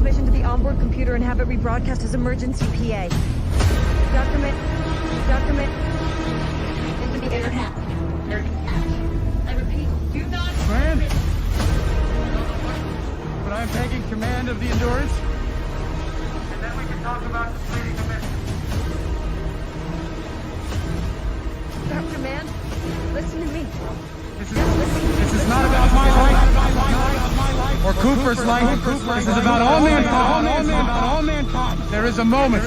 transmission to the onboard computer and have it rebroadcast as emergency PA. Document into the air hat. I repeat, do not... Command? But I'm taking command of the Endurance. And then we can talk about completing the mission. Dr. Mann, listen to me. This is not about my life or Cooper's life. This is about all mankind. There is a moment.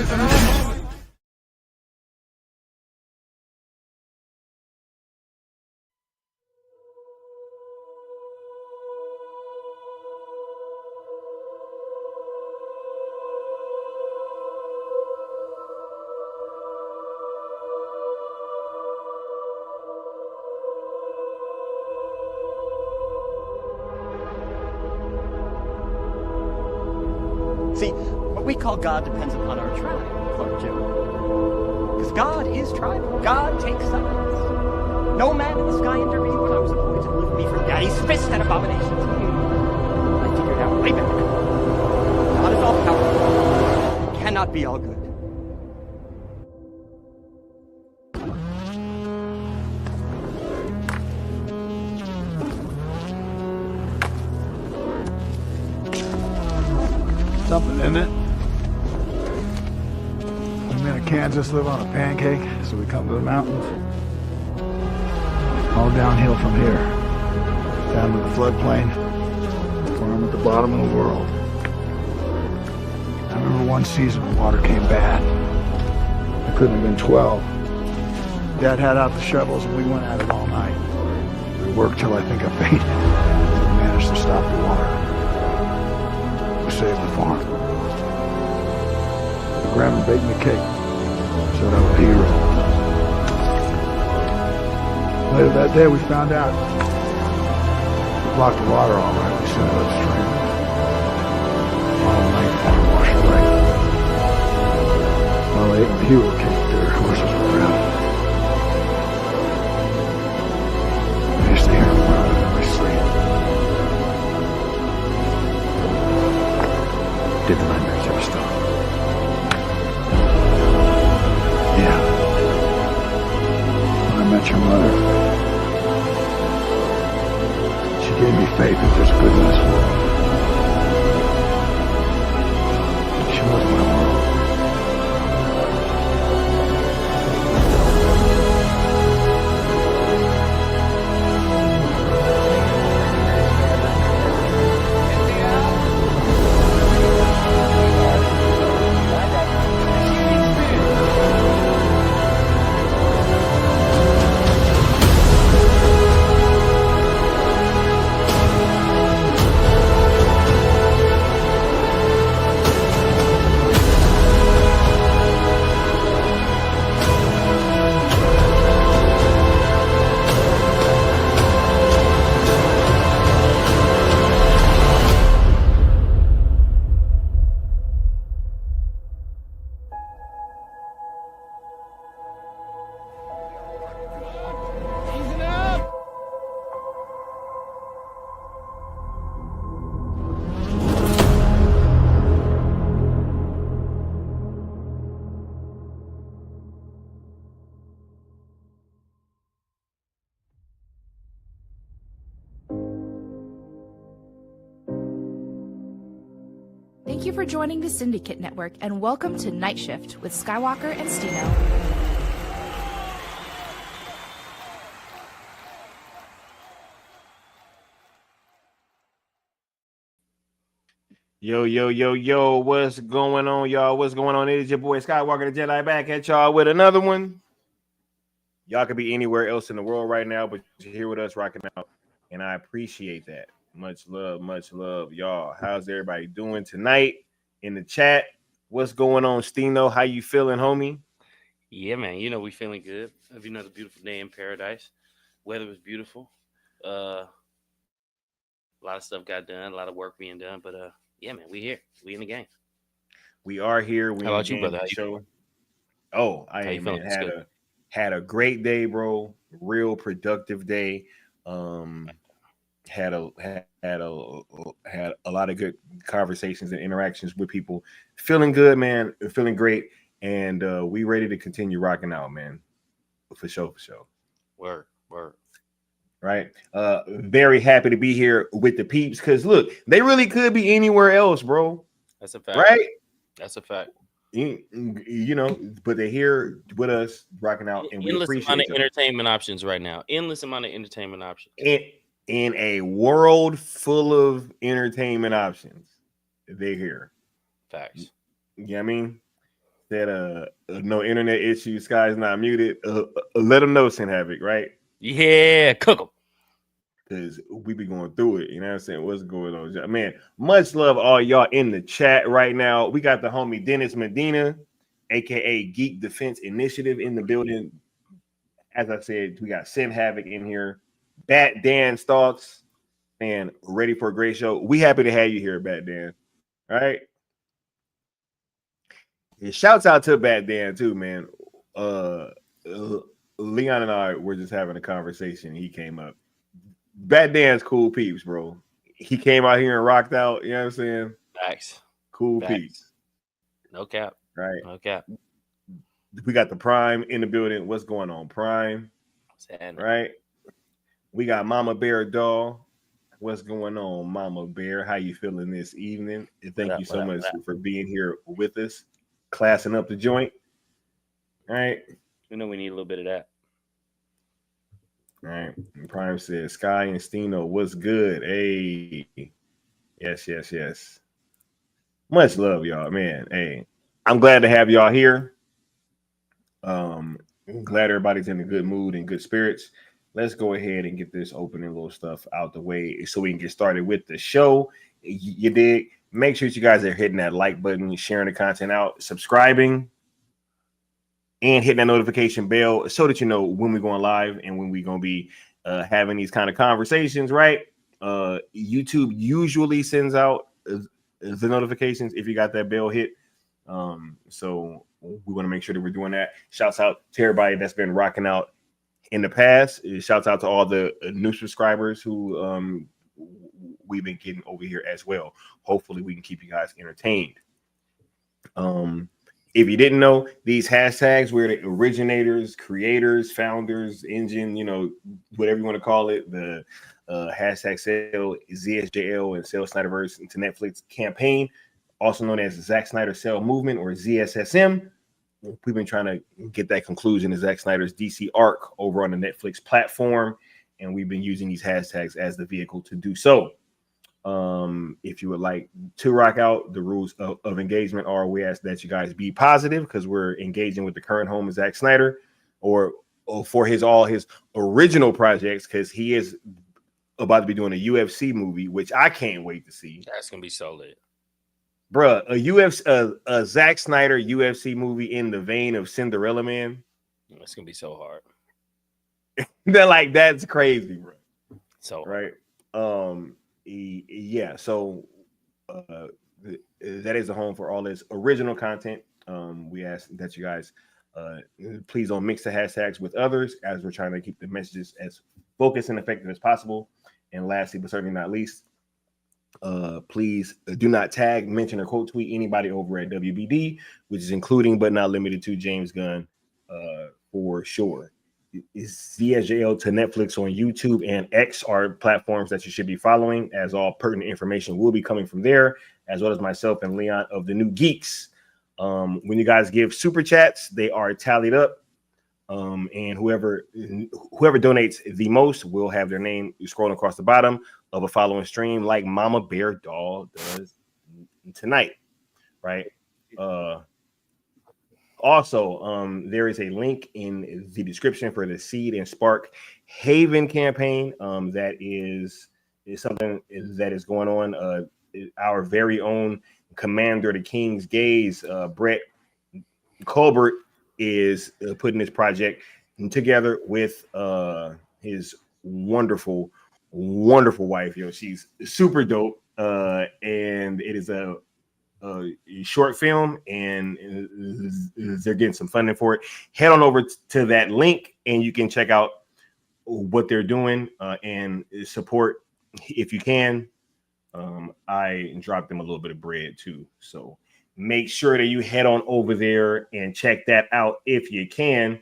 See, what we call God depends upon our tribe, Clark Jim. Because God is tribal. God takes sides. No man in the sky intervened when I was appointed to lift me from Daddy's fist and abominations. I figured out way back. God is all powerful. He cannot be all good. Something, isn't it? We men in Kansas live on a pancake, so we come to the mountains. All downhill from here. Down to the floodplain, where I'm at the bottom of the world. I remember one season when water came bad. I couldn't have been 12. Dad had out the shovels and we went at it all night. We worked till I think I fainted. We managed to stop the water. We saved the farm. My grandma baked me a cake. Said I was a hero. Later that day we found out. We blocked the water all right. We sent it upstream. All night water washed away. While I ate my hero cake, their horses were drowned. I used to hear them running in my sleep. Did the nightmares ever stop? Yeah. When I met your mother, she gave me faith that there's good in this world. She was my world. Thank you for joining the Syndicate Network, and welcome to Night Shift with Skywalker and Stino. Yo, what's going on, y'all? What's going on? It is your boy Skywalker the Jedi back at y'all with another one. Y'all could be anywhere else in the world right now, but you're here with us rocking out, and I appreciate that. Much love, y'all. How's everybody doing tonight in the chat? What's going on, Stino? How you feeling, homie? Yeah, man. You know we feeling good. Have another beautiful day in paradise. Weather was beautiful. A lot of stuff got done. A lot of work being done. But yeah, man, we here. We in the game. We are here. We How about you, brother? Show. Oh, I am, man. Had a great day, bro. Real productive day. had a lot of good conversations and interactions with people. Feeling good, man. Feeling great, and we ready to continue rocking out, man. For sure. Word. Right. Very happy to be here with the peeps because look, they really could be anywhere else, bro. That's a fact. Right. That's a fact. You know, but they're here with us rocking out, and we Endless appreciate amount of them. entertainment options right now. Endless amount of entertainment options. In a world full of entertainment options, they're here. Facts. You know what I mean? That no internet issues, Sky's not muted. Let them know, Sin Havoc, right? Yeah, cook them. Because we be going through it. You know what I'm saying? What's going on? Man, much love all y'all in the chat right now. We got the homie Dennis Medina, aka Geek Defense Initiative, in the building. As I said, we got Sin Havoc in here. Bat Dan Stalks, and ready for a great show. We happy to have you here, Bat Dan. All right. And shouts out to Bat Dan too, man. Leon and I were just having a conversation. He came up. Bat Dan's cool peeps, bro. He came out here and rocked out. You know what I'm saying? Facts. Cool Facts. peeps. No cap. Right. No cap. We got the Prime in the building. What's going on, Prime? Sad. Right. We got Mama Bear Doll. What's going on, Mama Bear? How you feeling this evening? And thank you so much for being here with us, classing up the joint. All right. We know we need a little bit of that. All right. And Prime says, Sky and Stino, what's good? Hey. Yes. Much love, y'all, man. Hey, I'm glad to have y'all here. I'm glad everybody's in a good mood and good spirits. Let's go ahead and get this opening little stuff out the way so we can get started with the show. You dig? Make sure that you guys are hitting that like button, sharing the content out, subscribing, and hitting that notification bell so that you know when we're going live and when we're going to be having these kind of conversations, right? YouTube usually sends out the notifications if you got that bell hit. So we want to make sure that we're doing that. Shouts out to everybody that's been rocking out in the past. Shouts out to all the new subscribers who we've been getting over here as well. Hopefully we can keep you guys entertained. If you didn't know, these hashtags, we're the originators, creators, founders, engine, you know, whatever you want to call it, the hashtag sell ZSJL and Sell Snyderverse into Netflix campaign, also known as Zack Snyder Sell Movement or ZSSM. We've been trying to get that conclusion to Zack Snyder's DC arc over on the Netflix platform, and we've been using these hashtags as the vehicle to do so. If you would like to rock out, the rules of engagement are we ask that you guys be positive because we're engaging with the current home of Zack Snyder or for all his original projects because he is about to be doing a UFC movie, which I can't wait to see. That's going to be so lit. Bruh, a Zack Snyder UFC movie in the vein of Cinderella Man. It's going to be so hard. That's crazy, bro. So right. Yeah, so that is the home for all this original content. We ask that you guys please don't mix the hashtags with others as we're trying to keep the messages as focused and effective as possible. And lastly, but certainly not least, please do not tag, mention, or quote tweet anybody over at WBD, which is including but not limited to James Gunn for sure. ZSJL to Netflix on YouTube and X are platforms that you should be following, as all pertinent information will be coming from there, as well as myself and Leon of the New Geeks. When you guys give super chats, they are tallied up, and whoever donates the most will have their name scrolling across the bottom of a following stream, like Mama Bear Doll does tonight, right? Also, there is a link in the description for the Seed and Spark Haven campaign. That is something that is going on. Our very own Commander, the King's Gaze, Brett Colbert, is putting this project together with his wonderful wife. She's super dope, and it is a short film, and they're getting some funding for it. Head on over to that link, and you can check out what they're doing and support if you can, I dropped them a little bit of bread too. So make sure that you head on over there and check that out if you can.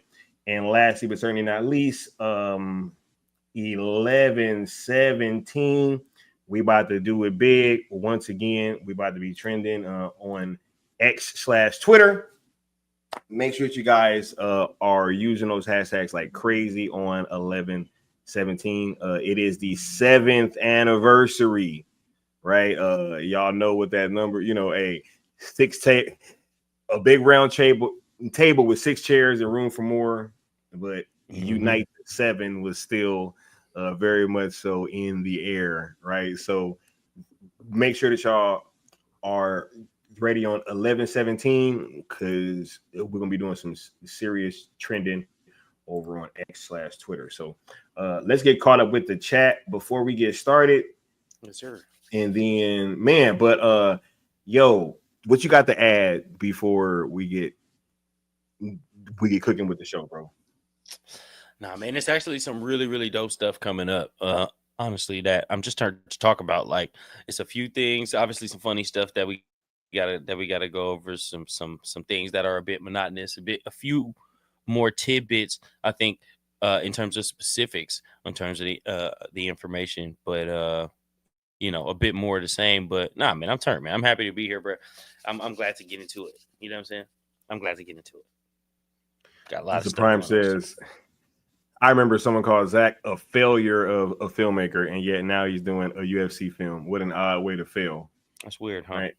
And lastly, but certainly not least, 11/17. We about to do it big once again. We about to be trending on X/Twitter. Make sure that you guys are using those hashtags like crazy on 11/17. It is the 7th anniversary, right? Y'all know what that number, a big round table with 6 chairs and room for more, but Unite 7 was still very much so in the air, right? So make sure that y'all are ready on 11/17 because we're gonna be doing some serious trending over on X/Twitter. So let's get caught up with the chat before we get started. Yes, sir. And then, man, but yo, what you got to add before we get cooking with the show, bro? Nah, man, it's actually some really, really dope stuff coming up. Honestly, that I'm just starting to talk about. Like, it's a few things, obviously some funny stuff that we gotta go over, some things that are a bit monotonous, a few more tidbits, I think, in terms of specifics, in terms of the information, but a bit more of the same. But nah, man, I'm turned, man. I'm happy to be here, bro. I'm glad to get into it. You know what I'm saying? I'm glad to get into it. Got a lot of stuff. Prime says, I remember someone called Zach a failure of a filmmaker, and yet now he's doing a UFC film. What an odd way to fail. That's weird, huh?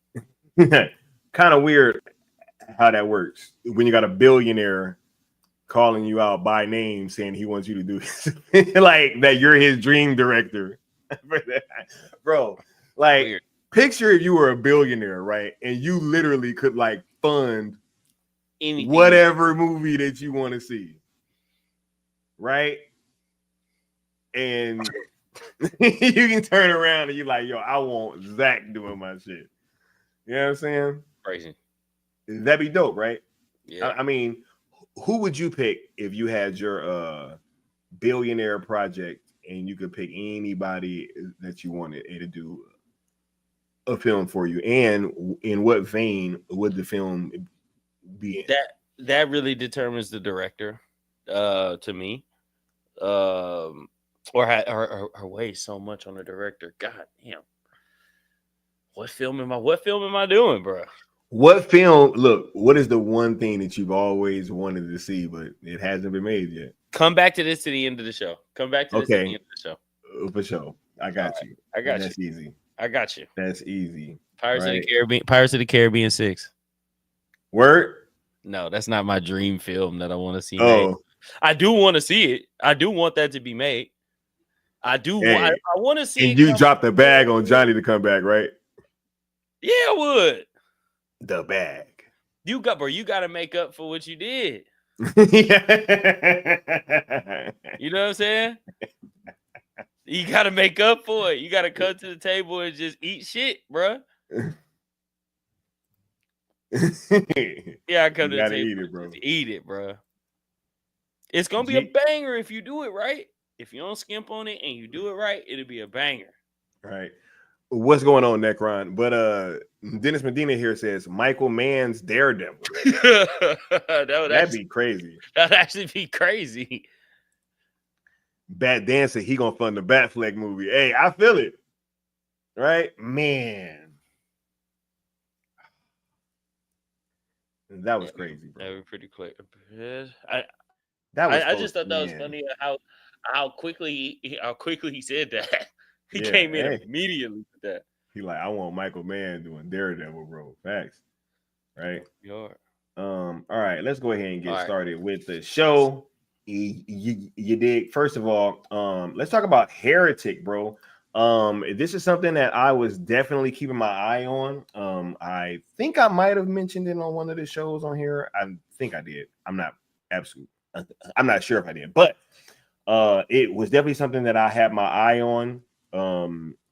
Right? Kind of weird how that works when you got a billionaire calling you out by name saying he wants you to do this. Like that you're his dream director. Bro, like weird. Picture if you were a billionaire, right? And you literally could like fund anything, whatever movie that you want to see, right? And you can turn around and you're like, yo, I want Zach doing my shit. You know what I'm saying? Crazy. That'd be dope, right? Yeah. I mean, who would you pick if you had your billionaire project and you could pick anybody that you wanted to do a film for you? And in what vein would the film be in? That really determines the director, to me. Or weighs so much on the director. God damn. What film am I doing, bro? What film? Look, what is the one thing that you've always wanted to see, but it hasn't been made yet? Come back to this to the end of the show. Come back to this to the end of the show. For sure. I got you. I got That's easy. I got you. That's easy. Pirates of the Caribbean 6. Word? No, that's not my dream film that I want to see. Oh. Made. I do want to see it. I do want that to be made. I do. Hey, I want to see. And you dropped the bag on Johnny to come back, right? Yeah, I would. The bag. You got to make up for what you did. Yeah. You know what I'm saying? You got to make up for it. You got to come to the table and just eat shit, bro. Yeah, I come to the table. Eat it, bro. It's gonna be a banger if you do it right. If you don't skimp on it and you do it right, it'll be a banger. Right. What's going on, Necron? But Dennis Medina here says Michael Mann's Daredevil. That'd be crazy. That'd actually be crazy. Bat Dancer, he gonna fund the Batfleck movie. Hey, I feel it. Right, man. That was crazy, bro. That was pretty quick. I just thought that was funny how quickly he said that. He came in immediately with that. He like, I want Michael Mann doing Daredevil, bro. Facts. Right? All right, let's go ahead and get started with the show. You dig? First of all, let's talk about Heretic, bro. This is something that I was definitely keeping my eye on. I think I might have mentioned it on one of the shows on here. I think I did. I'm not sure if I did, but it was definitely something that I had my eye on.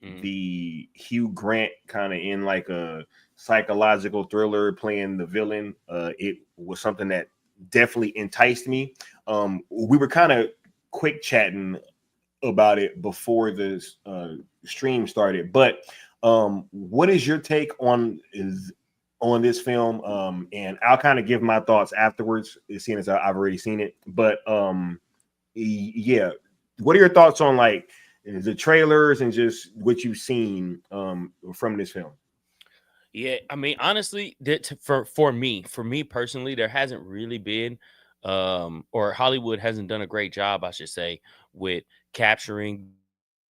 The Hugh Grant kind of in like a psychological thriller playing the villain. It was something that definitely enticed me. We were kind of quick chatting about it before the stream started. But what is your take on this film? And I'll kind of give my thoughts afterwards, seeing as I've already seen it. But yeah, what are your thoughts on like the trailers and just what you've seen from this film? Yeah, I mean, honestly, for me personally, there hasn't really been, or Hollywood hasn't done a great job, I should say, with capturing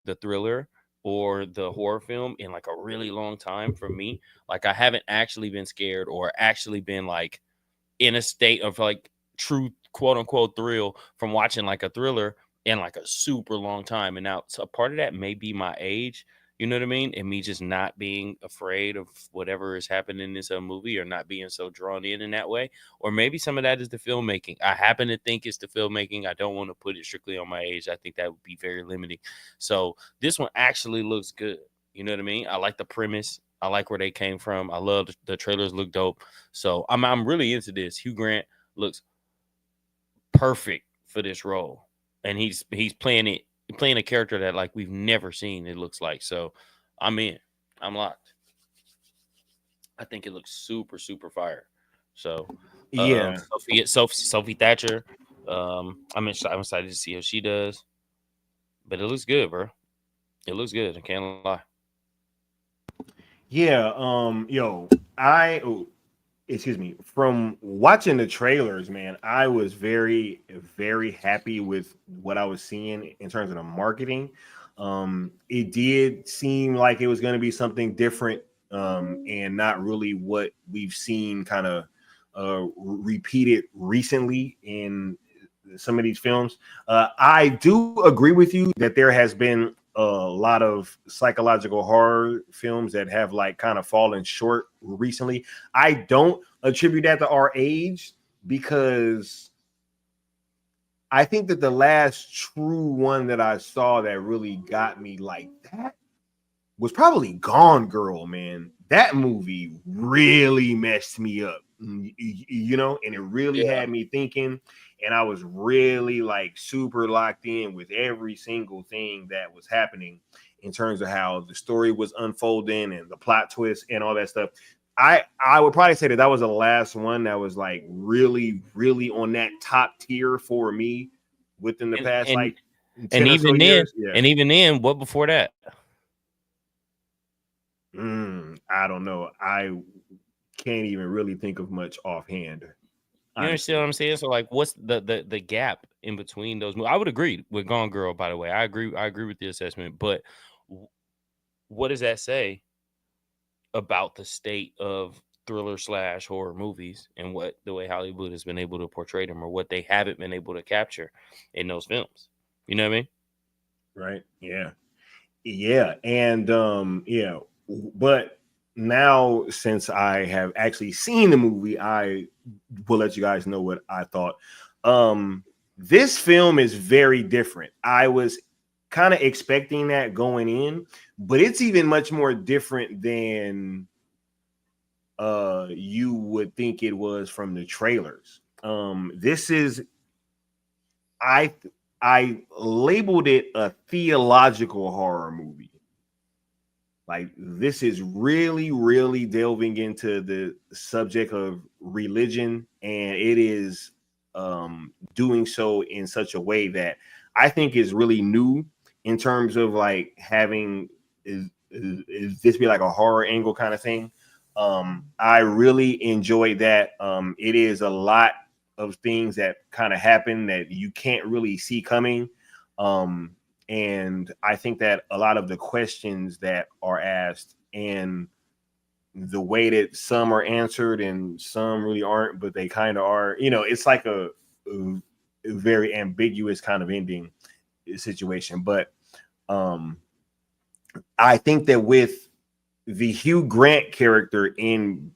the thriller or the horror film in like a really long time. For me, like I haven't actually been scared or actually been like in a state of like true quote unquote thrill from watching like a thriller in like a super long time. And now, so part of that may be my age, you know what I mean? And me just not being afraid of whatever is happening in this movie or not being so drawn in that way. Or maybe some of that is the filmmaking. I happen to think it's the filmmaking. I don't want to put it strictly on my age. I think that would be very limiting. So this one actually looks good. You know what I mean? I like the premise. I like where they came from. I love the trailers look dope. So I'm really into this. Hugh Grant looks perfect for this role. And he's playing a character that like we've never seen, it looks like. So I'm in. I'm locked. I think it looks super, super fire. So Yeah. Sophie Thatcher. I'm excited to see how she does. But it looks good, bro. It looks good. I can't lie. Yeah, excuse me, from watching the trailers, man, I was very, very happy with what I was seeing in terms of the marketing. It did seem like it was going to be something different, and not really what we've seen kind of repeated recently in some of these films. I do agree with you that there has been a lot of psychological horror films that have like kind of fallen short recently. I don't attribute that to our age because I think that the last true one that I saw that really got me like that was probably Gone Girl, man. That movie really messed me up, you know, and it really had me thinking. And I was really like super locked in with every single thing that was happening in terms of how the story was unfolding and the plot twist and all that stuff. I would probably say that was the last one that was like really, really on that top tier for me within the past like 10 or so years. Yeah. And even then, what before that? I don't know. I can't even really think of much offhand. You understand what I'm saying? So, like, what's the gap in between those movies? I would agree with Gone Girl, by the way. I agree with the assessment. But what does that say about the state of thriller / horror movies and what the way Hollywood has been able to portray them or what they haven't been able to capture in those films? You know what I mean? Right. Yeah. Yeah. And yeah. But now, since I have actually seen the movie, I will let you guys know what I thought. This film is very different. I was kind of expecting that going in, but it's even much more different than you would think it was from the trailers. This is, I labeled it a theological horror movie. Like, this is really, really delving into the subject of religion, and it is doing so in such a way that I think is really new in terms of like having is this be like a horror angle kind of thing. I really enjoyed that. It is a lot of things that kind of happen that you can't really see coming. And I think that a lot of the questions that are asked and the way that some are answered and some really aren't, but they kind of are, you know, it's like a very ambiguous kind of ending situation. But I think that with the Hugh Grant character in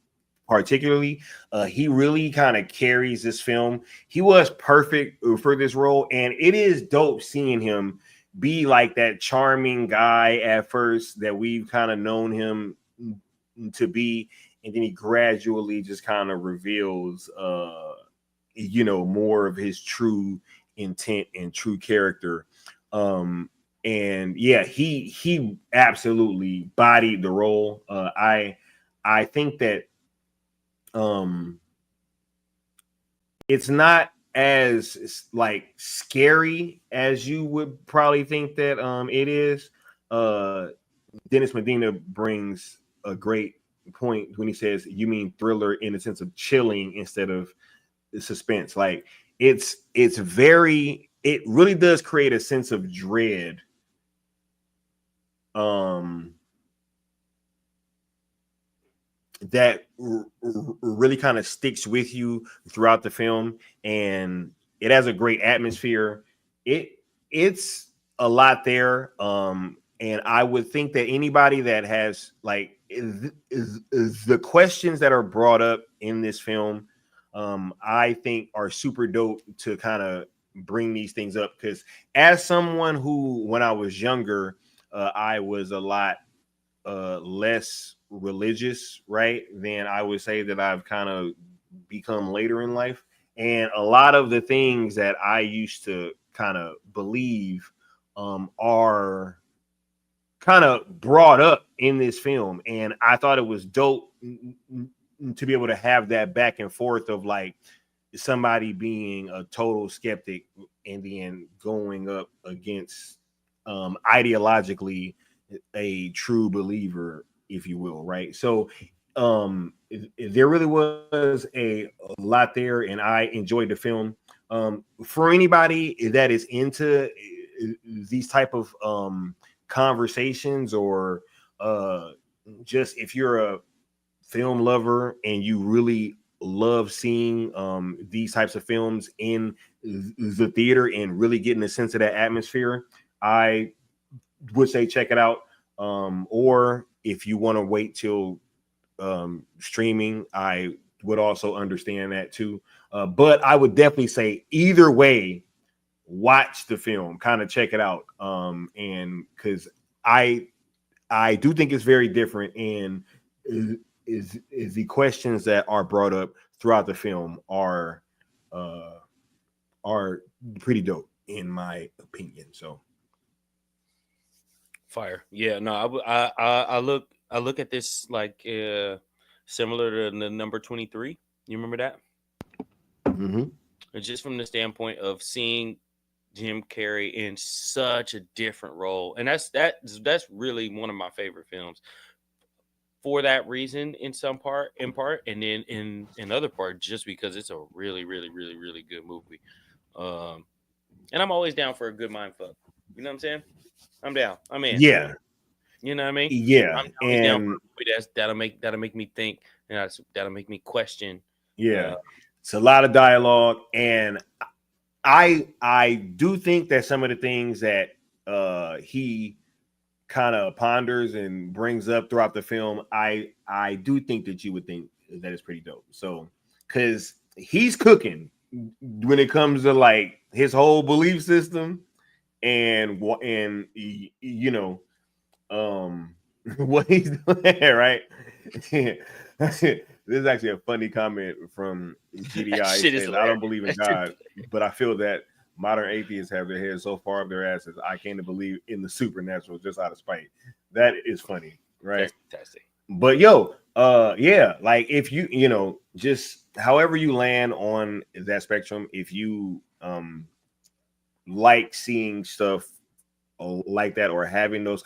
particularly, he really kind of carries this film. He was perfect for this role, and it is dope seeing him be like that charming guy at first that we've kind of known him to be, and then he gradually just kind of reveals you know, more of his true intent and true character. And yeah, he absolutely bodied the role. I think that it's not as like scary as you would probably think that it is. Dennis Medina brings a great point when he says, "You mean thriller in the sense of chilling instead of suspense." Like it really does create a sense of dread. That really kind of sticks with you throughout the film, and it has a great atmosphere. It's a lot there, and I would think that anybody that has like is the questions that are brought up in this film, I think are super dope to kind of bring these things up, because as someone who, when I was younger, I was a lot less religious, right, then I would say that I've kind of become later in life. And a lot of the things that I used to kind of believe are kind of brought up in this film. And I thought it was dope to be able to have that back and forth of like somebody being a total skeptic and then going up against ideologically a true believer, if you will, right? So there really was a lot there, and I enjoyed the film. For anybody that is into these type of conversations, or just if you're a film lover and you really love seeing these types of films in the theater and really getting a sense of that atmosphere, I would say check it out. Or if you want to wait till streaming, I would also understand that too. But I would definitely say either way, watch the film, kind of check it out. And because I do think it's very different, and is the questions that are brought up throughout the film are pretty dope in my opinion. So Fire. Yeah, no, I look at this like similar to the number 23. You remember that? mm-hmm. It's just from the standpoint of seeing Jim Carrey in such a different role, and that's really one of my favorite films for that reason. In part, and then in other part, just because it's a really, really, really, really good movie. And I'm always down for a good mind fuck. You know what I'm saying? I'm down. I'm in. Yeah. You know what I mean? Yeah. I'm always down for a movie that'll make me think, and that'll make me question. Yeah. It's a lot of dialogue, and I do think that some of the things that he kind of ponders and brings up throughout the film, I do think that you would think that is pretty dope. So, because he's cooking when it comes to like his whole belief system and you know what he's doing, right? This is actually a funny comment from GDI. He says, I don't believe in God, but I feel that modern atheists have their heads so far up their asses, I can't believe in the supernatural just out of spite. That is funny, right? That's fantastic. But yo, yeah, like if you know, just however you land on that spectrum, if you like seeing stuff like that or having those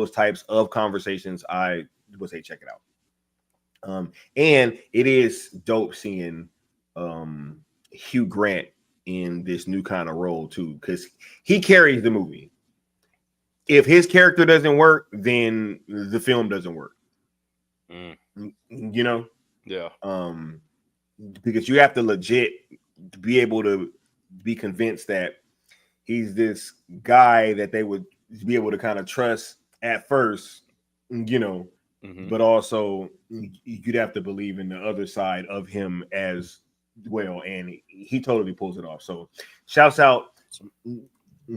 types of conversations, I would say check it out. And it is dope seeing Hugh Grant in this new kind of role too, because he carries the movie. If his character doesn't work, then the film doesn't work. You know? Yeah. Because you have to legit be able to be convinced that he's this guy that they would be able to kind of trust at first, you know, but also you'd have to believe in the other side of him as well. And he totally pulls it off. So shouts out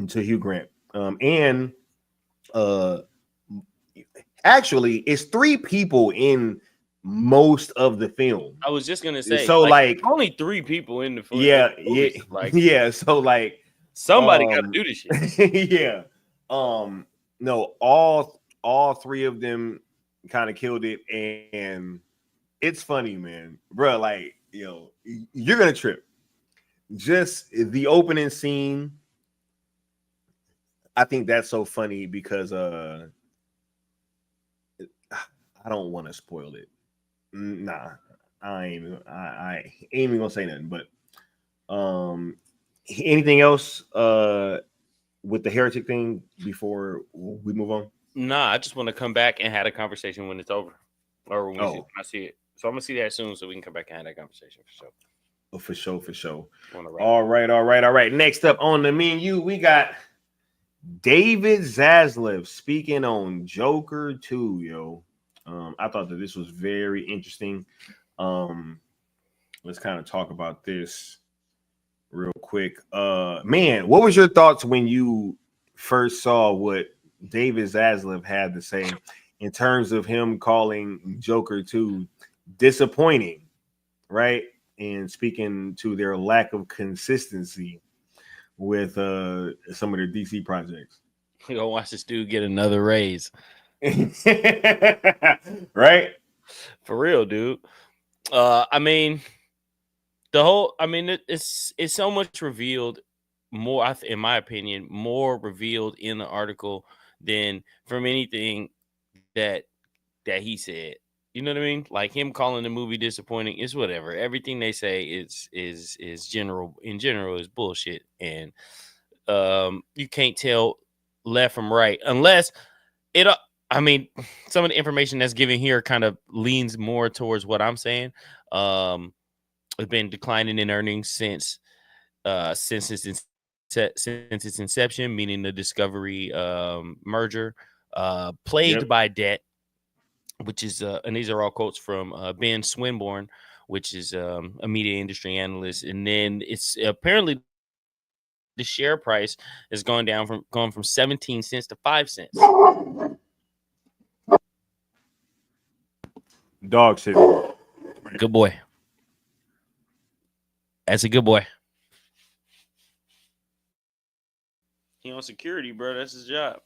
to Hugh Grant. And actually, it's 3 people in most of the film. I was just gonna say, so like only 3 people in the film. Yeah, like yeah. So like somebody got to do this shit. Yeah. No, all three of them kind of killed it, and it's funny, man, bro. Like, you're gonna trip. Just the opening scene. I think that's so funny because I don't want to spoil it. Nah, I ain't even gonna say nothing. But anything else with the Heretic thing before we move on? Nah, I just want to come back and have a conversation when it's over, or when I see it. So I'm gonna see that soon, so we can come back and have that conversation for sure. Oh, for sure. All right. Next up on the menu, we got David Zaslav speaking on Joker 2, yo. I thought that this was very interesting. Let's kind of talk about this real quick. Man, what was your thoughts when you first saw what David Zaslav had to say in terms of him calling Joker 2 disappointing, right? And speaking to their lack of consistency with some of their DC projects. You go watch this dude get another raise. Right? For real, dude. It's so much revealed more, in my opinion, more revealed in the article than from anything that he said. You know what I mean? Like him calling the movie disappointing is whatever. Everything they say is general is bullshit, and you can't tell left from right unless it. Some of the information that's given here kind of leans more towards what I'm saying. It's been declining in earnings since its inception, meaning the Discovery merger, plagued by debt, which is and these are all quotes from Ben Swinburne, which is a media industry analyst, and then it's apparently the share price is going from 17 cents to 5 cents. Dog shit. Good boy. That's a good boy. He on security, bro. That's his job.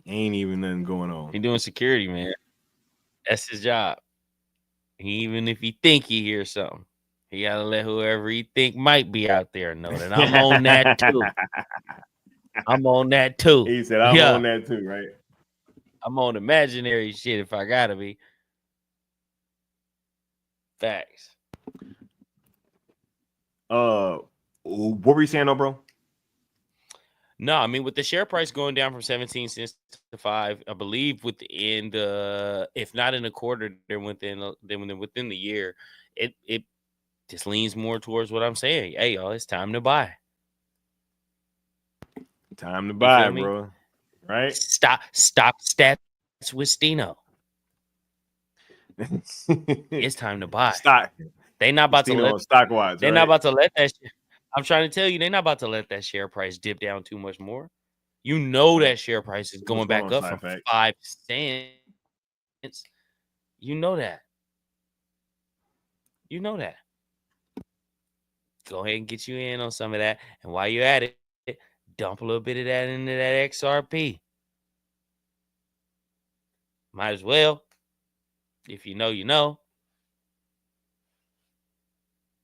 Ain't even nothing going on. He doing security, man. That's his job. Even if he think he hears something, he gotta let whoever he think might be out there know that I'm on that too. I'm on that too. He said, I'm on that too, right? I'm on imaginary shit if I gotta be. Facts. What were you saying, though, bro? No, I mean, with the share price going down from 17 cents to 5, I believe within if not in a quarter, then within the year, it just leans more towards what I'm saying. Hey, y'all, it's time to buy. Time to buy, bro. Right? Stop stats with Stino. It's time to buy. Stock. They not about Stino to let stock wise. They're not about to let that shit. I'm trying to tell you, they're not about to let that share price dip down too much more. You know that share price is going back up from 5 cents. You know that. Go ahead and get you in on some of that. And while you're at it, dump a little bit of that into that XRP. Might as well. If you know, you know.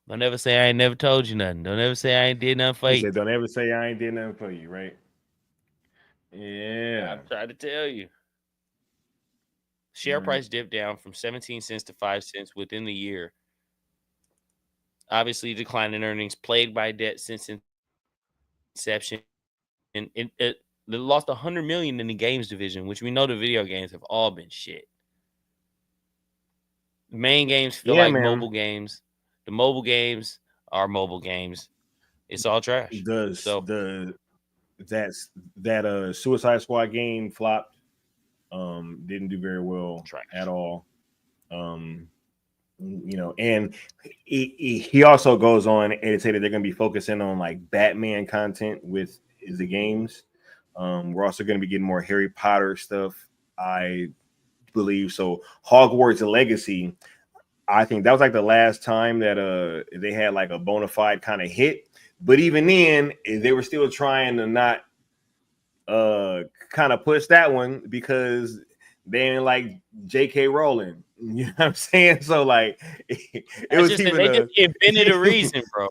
Don't ever say I ain't never told you nothing. Don't ever say I ain't did nothing for you. Don't ever say I ain't did nothing for you, right? Yeah. I'm trying to tell you. Share price dipped down from 17 cents to 5 cents within the year. Obviously, decline in earnings, plagued by debt since inception. And it lost $100 million in the games division, which we know the video games have all been shit. The main games feel like mobile games. The mobile games are mobile games. It's all trash. That Suicide Squad game flopped. Didn't do very well at all. And he also goes on and say that they're going to be focusing on like Batman content with the games. We're also going to be getting more Harry Potter stuff, I believe. So Hogwarts Legacy, I think that was like the last time that they had like a bona fide kind of hit. But even then, they were still trying to not kind of push that one because they didn't like J.K. Rowling. You know what I'm saying? So like, it was even they just invented a reason, bro.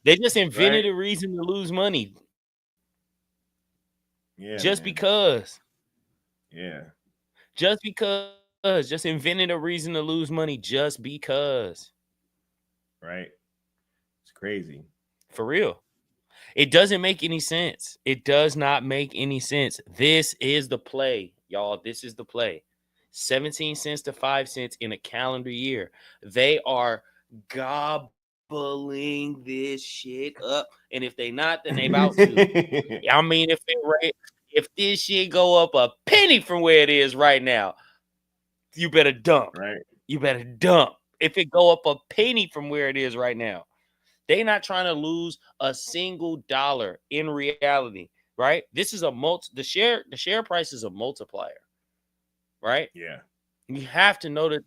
They just invented Right? a reason to lose money. Yeah, Just man. because. Yeah. Just because. Just invented a reason to lose money just because. Right. It's crazy. For real. It doesn't make any sense. It does not make any sense. This is the play, y'all. This is the play. 17 cents to 5 cents in a calendar year. They are gobbling this shit up. And if they not, then they about to. I mean, if this shit go up a penny from where it is right now, you better dump. Right. You better dump. If it go up a penny from where it is right now. They're not trying to lose a single dollar in reality, right? This is the share price is a multiplier, right? Yeah. You have to know that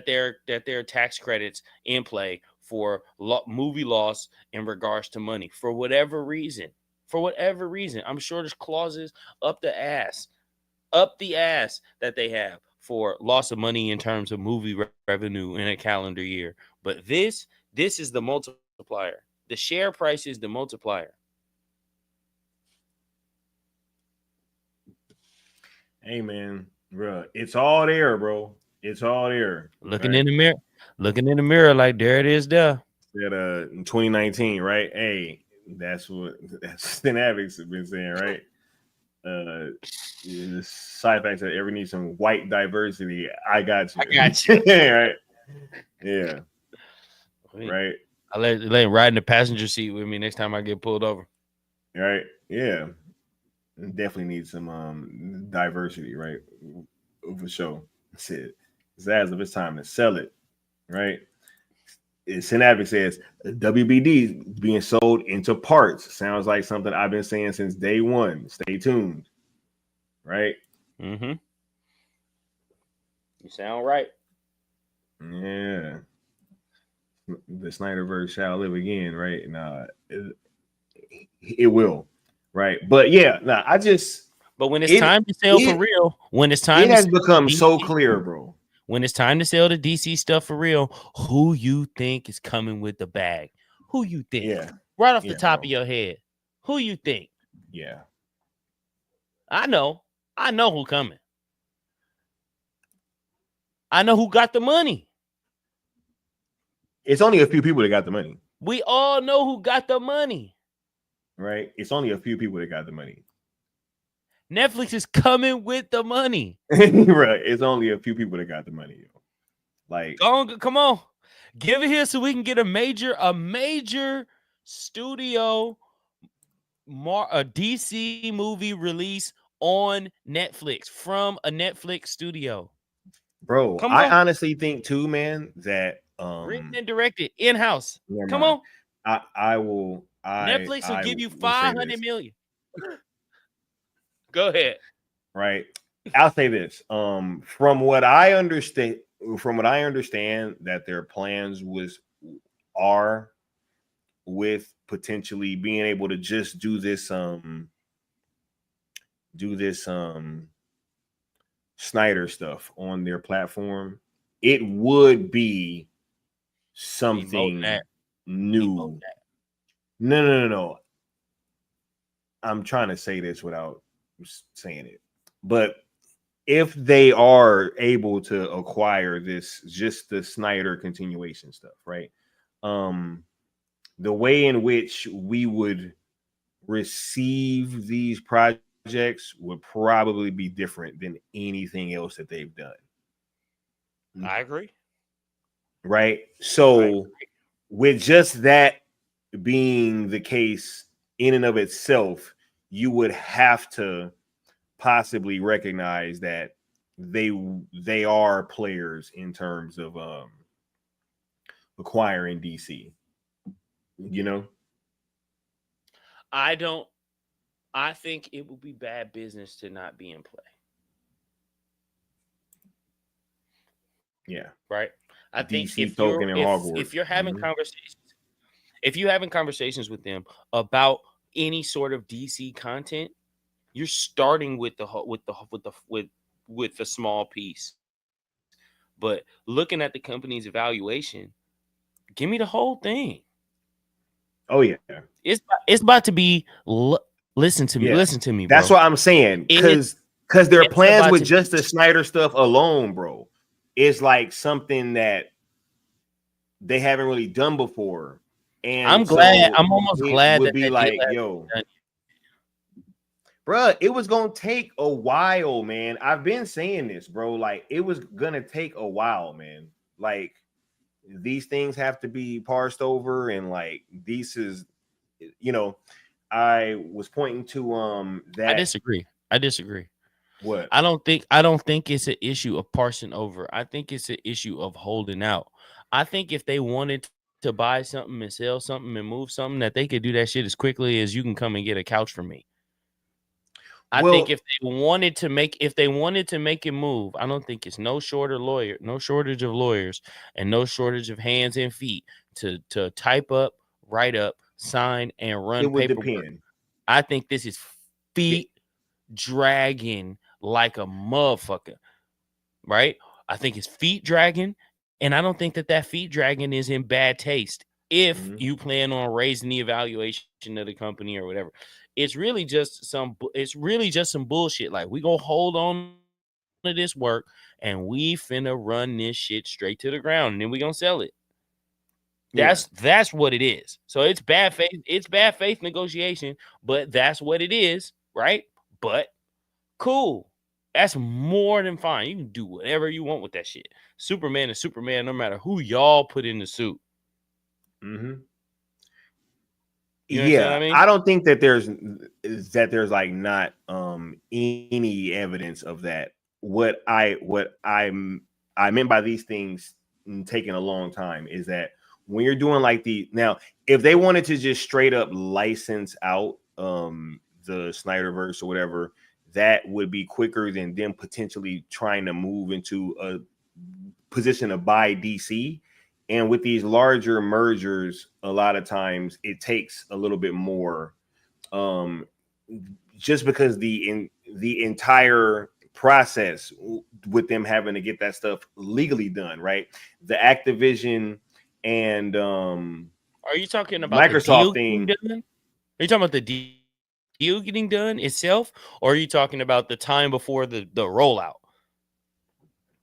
there are tax credits in play for movie loss in regards to money for whatever reason. I'm sure there's clauses up the ass that they have for loss of money in terms of movie revenue in a calendar year. But this is the multiplier. The share price is the multiplier. Hey, man, bro, it's all there, bro. It's all there. Looking in the mirror, like there it is there. That in 2019, right? Hey, that's Stinavics have been saying, right? The side fact that ever need some white diversity, I got you. Right? Yeah. Right. I let him ride in the passenger seat with me next time I get pulled over. Right. Yeah. Definitely need some diversity, right? For sure. That's it. Zaslav, it's time to sell it, right? Synavic says WBD being sold into parts. Sounds like something I've been saying since day one. Stay tuned. Right? Mm-hmm. You sound right. Yeah. The Snyderverse shall live again, right? Nah, it will, right? But yeah, nah, But when it's time to sell for real, it has become so clear, bro. When it's time to sell the DC stuff for real, who you think is coming with the bag? Who you think? Yeah. Right off the top of your head. Who you think? Yeah. I know who coming. I know who got the money. It's only a few people that got the money. We all know who got the money. Right? It's only a few people that got the money. Netflix is coming with the money. Right. It's only a few people that got the money. Like, come on. Give it here so we can get a major studio a DC movie release on Netflix from a Netflix studio. Bro, I honestly think too, man, that written and directed in-house. Come on. I will Netflix will give you 500 million. Go ahead. Right. I'll say this. From what I understand that their plans are with potentially being able to just do this Snyder stuff on their platform, it would be something new. No. I'm trying to say this without saying it, but if they are able to acquire just the Snyder continuation stuff, right? The way in which we would receive these projects would probably be different than anything else that they've done. I agree. Right? So with just that being the case in and of itself, you would have to possibly recognize that they are players in terms of acquiring DC. You know? I think it would be bad business to not be in play. Yeah. Right. I think if you're having conversations with them about any sort of DC content, you're starting with the small piece. But looking at the company's evaluation, give me the whole thing. Oh yeah, it's about to be. Listen to me, bro. That's what I'm saying. Because their plans with just the Snyder stuff alone, bro, is like something that they haven't really done before. And I'm glad. I'm almost glad would that be like, yo, bro, it was gonna take a while, man. I've been saying this, bro. Like, it was gonna take a while, man. Like, these things have to be parsed over, and like, this is, you know, I was pointing to that. I disagree. What? I don't think it's an issue of parsing over. I think it's an issue of holding out. I think if they wanted to buy something and sell something and move something, that they could do that shit as quickly as you can come and get a couch from me. I think if they wanted to make it move, I don't think it's no shortage of lawyers, and no shortage of hands and feet to type up, write up, sign, and run paperwork. Depend. I think this is feet dragging like a motherfucker, right? I think it's feet dragging, and I don't think that feet dragging is in bad taste if you plan on raising the evaluation of the company or whatever. It's really just some bullshit. Like, we gonna hold on to this work and we finna run this shit straight to the ground, and then we gonna sell it. That's what it is. So it's bad faith. It's bad faith negotiation, but that's what it is, right? But cool. That's more than fine. You can do whatever you want with that shit. Superman is Superman, no matter who y'all put in the suit. Yeah, I mean? I don't think that there's like not any evidence of that. What I meant by these things taking a long time is that when you're doing like now, if they wanted to just straight up license out the Snyderverse or whatever, that would be quicker than them potentially trying to move into a position to buy DC. And with these larger mergers, a lot of times it takes a little bit more, just because the entire process with them having to get that stuff legally done, right? The Activision and are you talking about Microsoft thing? Are you talking about the deal getting done itself, or are you talking about the time before the rollout?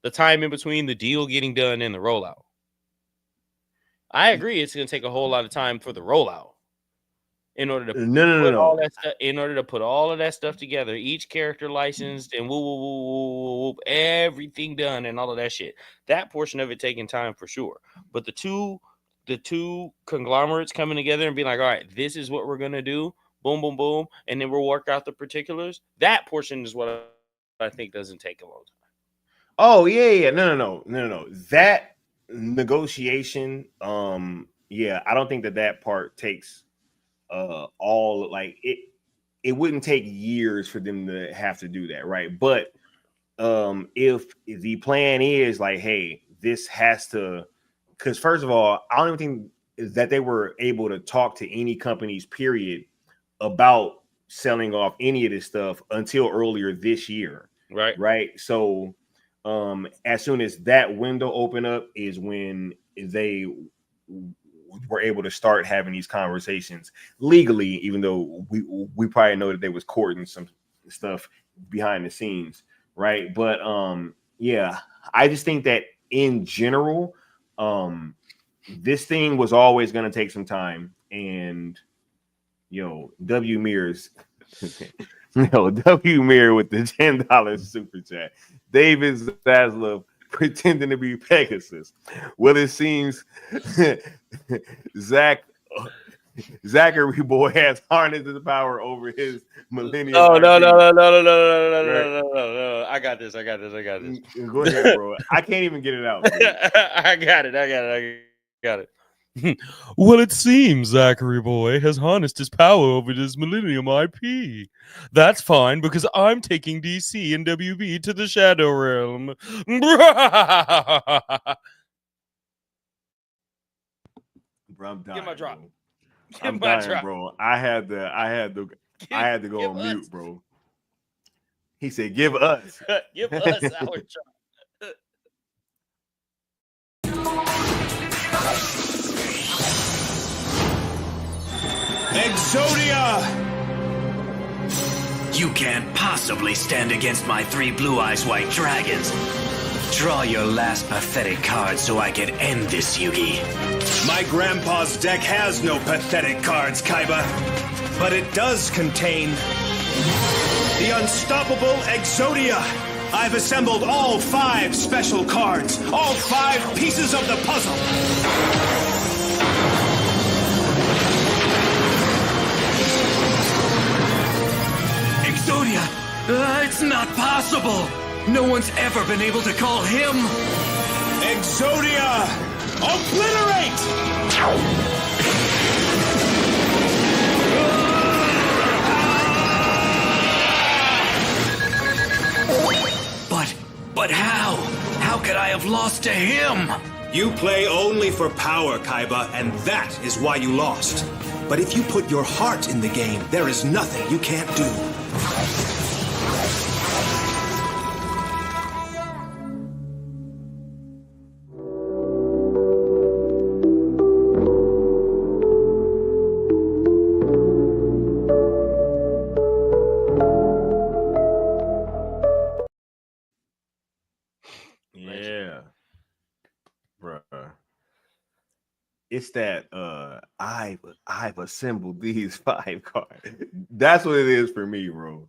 The time in between the deal getting done and the rollout. I agree, it's going to take a whole lot of time for the rollout. In order to put all of that stuff together, each character licensed and everything done and all of that shit. That portion of it taking time for sure. But the two conglomerates coming together and being like, all right, this is what we're going to do. Boom, boom, boom. And then we'll work out the particulars. That portion is what I think doesn't take a long time. Oh, yeah. No. That negotiation, I don't think that part takes all, like, it wouldn't take years for them to have to do that, right? But if the plan is like, hey, this has to, because first of all, I don't even think that they were able to talk to any companies, period, about selling off any of this stuff until earlier this year. Right. So as soon as that window opened up is when they were able to start having these conversations legally, even though we probably know that they was courting some stuff behind the scenes, right? But I just think that in general, this thing was always going to take some time. And W Mirrors W Mirror with the $10 super chat. David Zaslav pretending to be Pegasus. Well, it seems Zachary Boy has harnessed his power over his millennium. No. I got this. Go ahead, bro. I can't even get it out. I got it. Well, it seems Zachary Boy has harnessed his power over his Millennium IP. That's fine, because I'm taking DC and WB to the Shadow Realm. Bro, I'm dying, Get my drop. I'm my dying, drop. bro. I had to go on mute, bro. He said, "Give us, Give us our drop." Exodia! You can't possibly stand against my 3 blue eyes white dragons. Draw your last pathetic card so I can end this, Yugi. My grandpa's deck has no pathetic cards, Kaiba. But it does contain the unstoppable Exodia. I've assembled all 5 special cards, all 5 pieces of the puzzle. Exodia! It's not possible! No one's ever been able to call him! Exodia! Obliterate! But how? How could I have lost to him? You play only for power, Kaiba, and that is why you lost. But if you put your heart in the game, there is nothing you can't do. yeah, bro. It's that I've assembled these 5 cards. That's what it is for me, bro.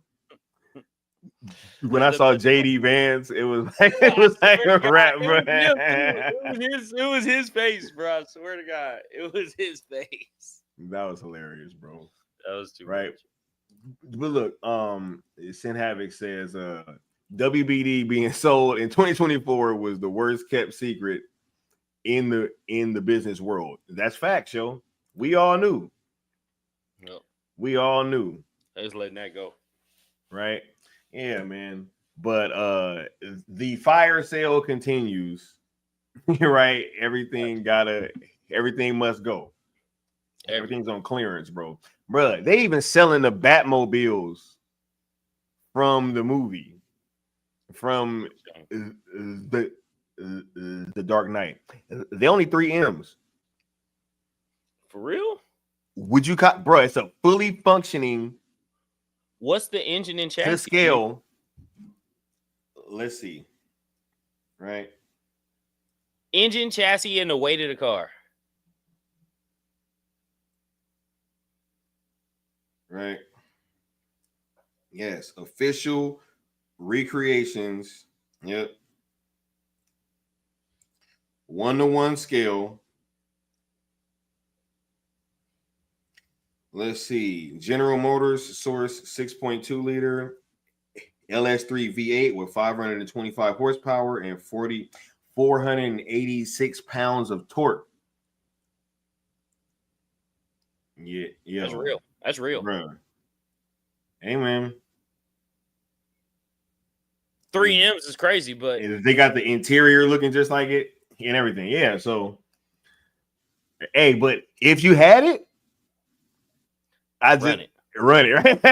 When I saw JD Vance, it was like a rap, bro. It was his face, bro. I swear to God, it was his face. That was hilarious, bro. That was too right. much. But look, Sin Havoc says WBD being sold in 2024 was the worst kept secret in the business world. That's fact, yo. We all knew. Yep. We all knew. I was letting that go. Right? Yeah, man. But the fire sale continues. Right? Everything must go. Everything's on clearance, bro. Bruh, they even selling the Batmobiles from the movie, from the Dark Knight. They only 3 M's. For real? Would you cut, bro? It's a fully functioning. What's the engine and chassis? To scale. Let's see. Right. Engine, chassis, and the weight of the car. Right. Yes. Official recreations. Yep. 1-to-1 scale. Let's see. General Motors source 6.2 liter LS3 V8 with 525 horsepower and 486 pounds of torque. Yeah. That's real. That's real. Bro. Hey, man. 3 M's is crazy, but they got the interior looking just like it and everything. Yeah. So, hey, but if you had it, I just run it, right?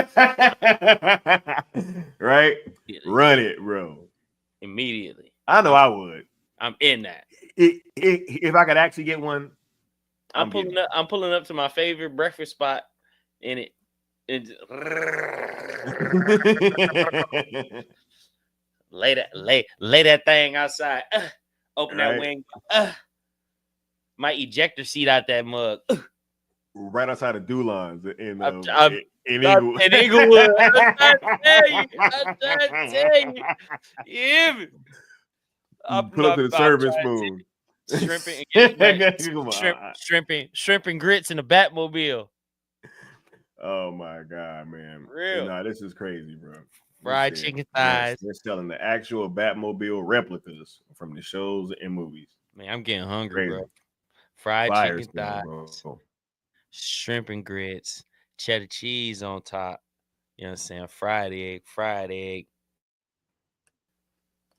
Right? Run it, bro. Immediately. I know I would. I'm in that. If I could actually get one, I'm pulling up to my favorite breakfast spot in it. Lay that thing outside. Open that wing. My ejector seat out that mug. Right outside of Dulon's in Inglewood. I'm trying to tell you. You hear me? Pull up to the service spoon. Shrimp and grits in the Batmobile. Oh my God, man. Real. Nah, this is crazy, bro. Fried chicken thighs. They're selling the actual Batmobile replicas from the shows and movies. Man, I'm getting hungry, Crazy. bro. Fried Fire chicken smell, thighs, bro. shrimp and grits, cheddar cheese on top. You know what I'm saying? Fried egg.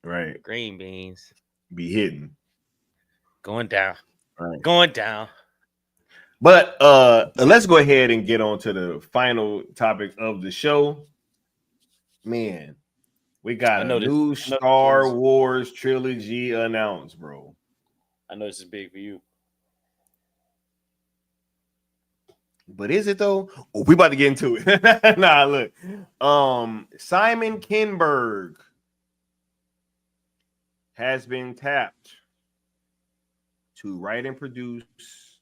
Right. Green beans. Be hidden. Going down. Right. Going down. But let's go ahead and get on to the final topic of the show. Man, we got a new Star Wars trilogy announced, bro. I know this is big for you. But is it though? Oh, we about to get into it. Nah, look. Simon Kinberg has been tapped to write and produce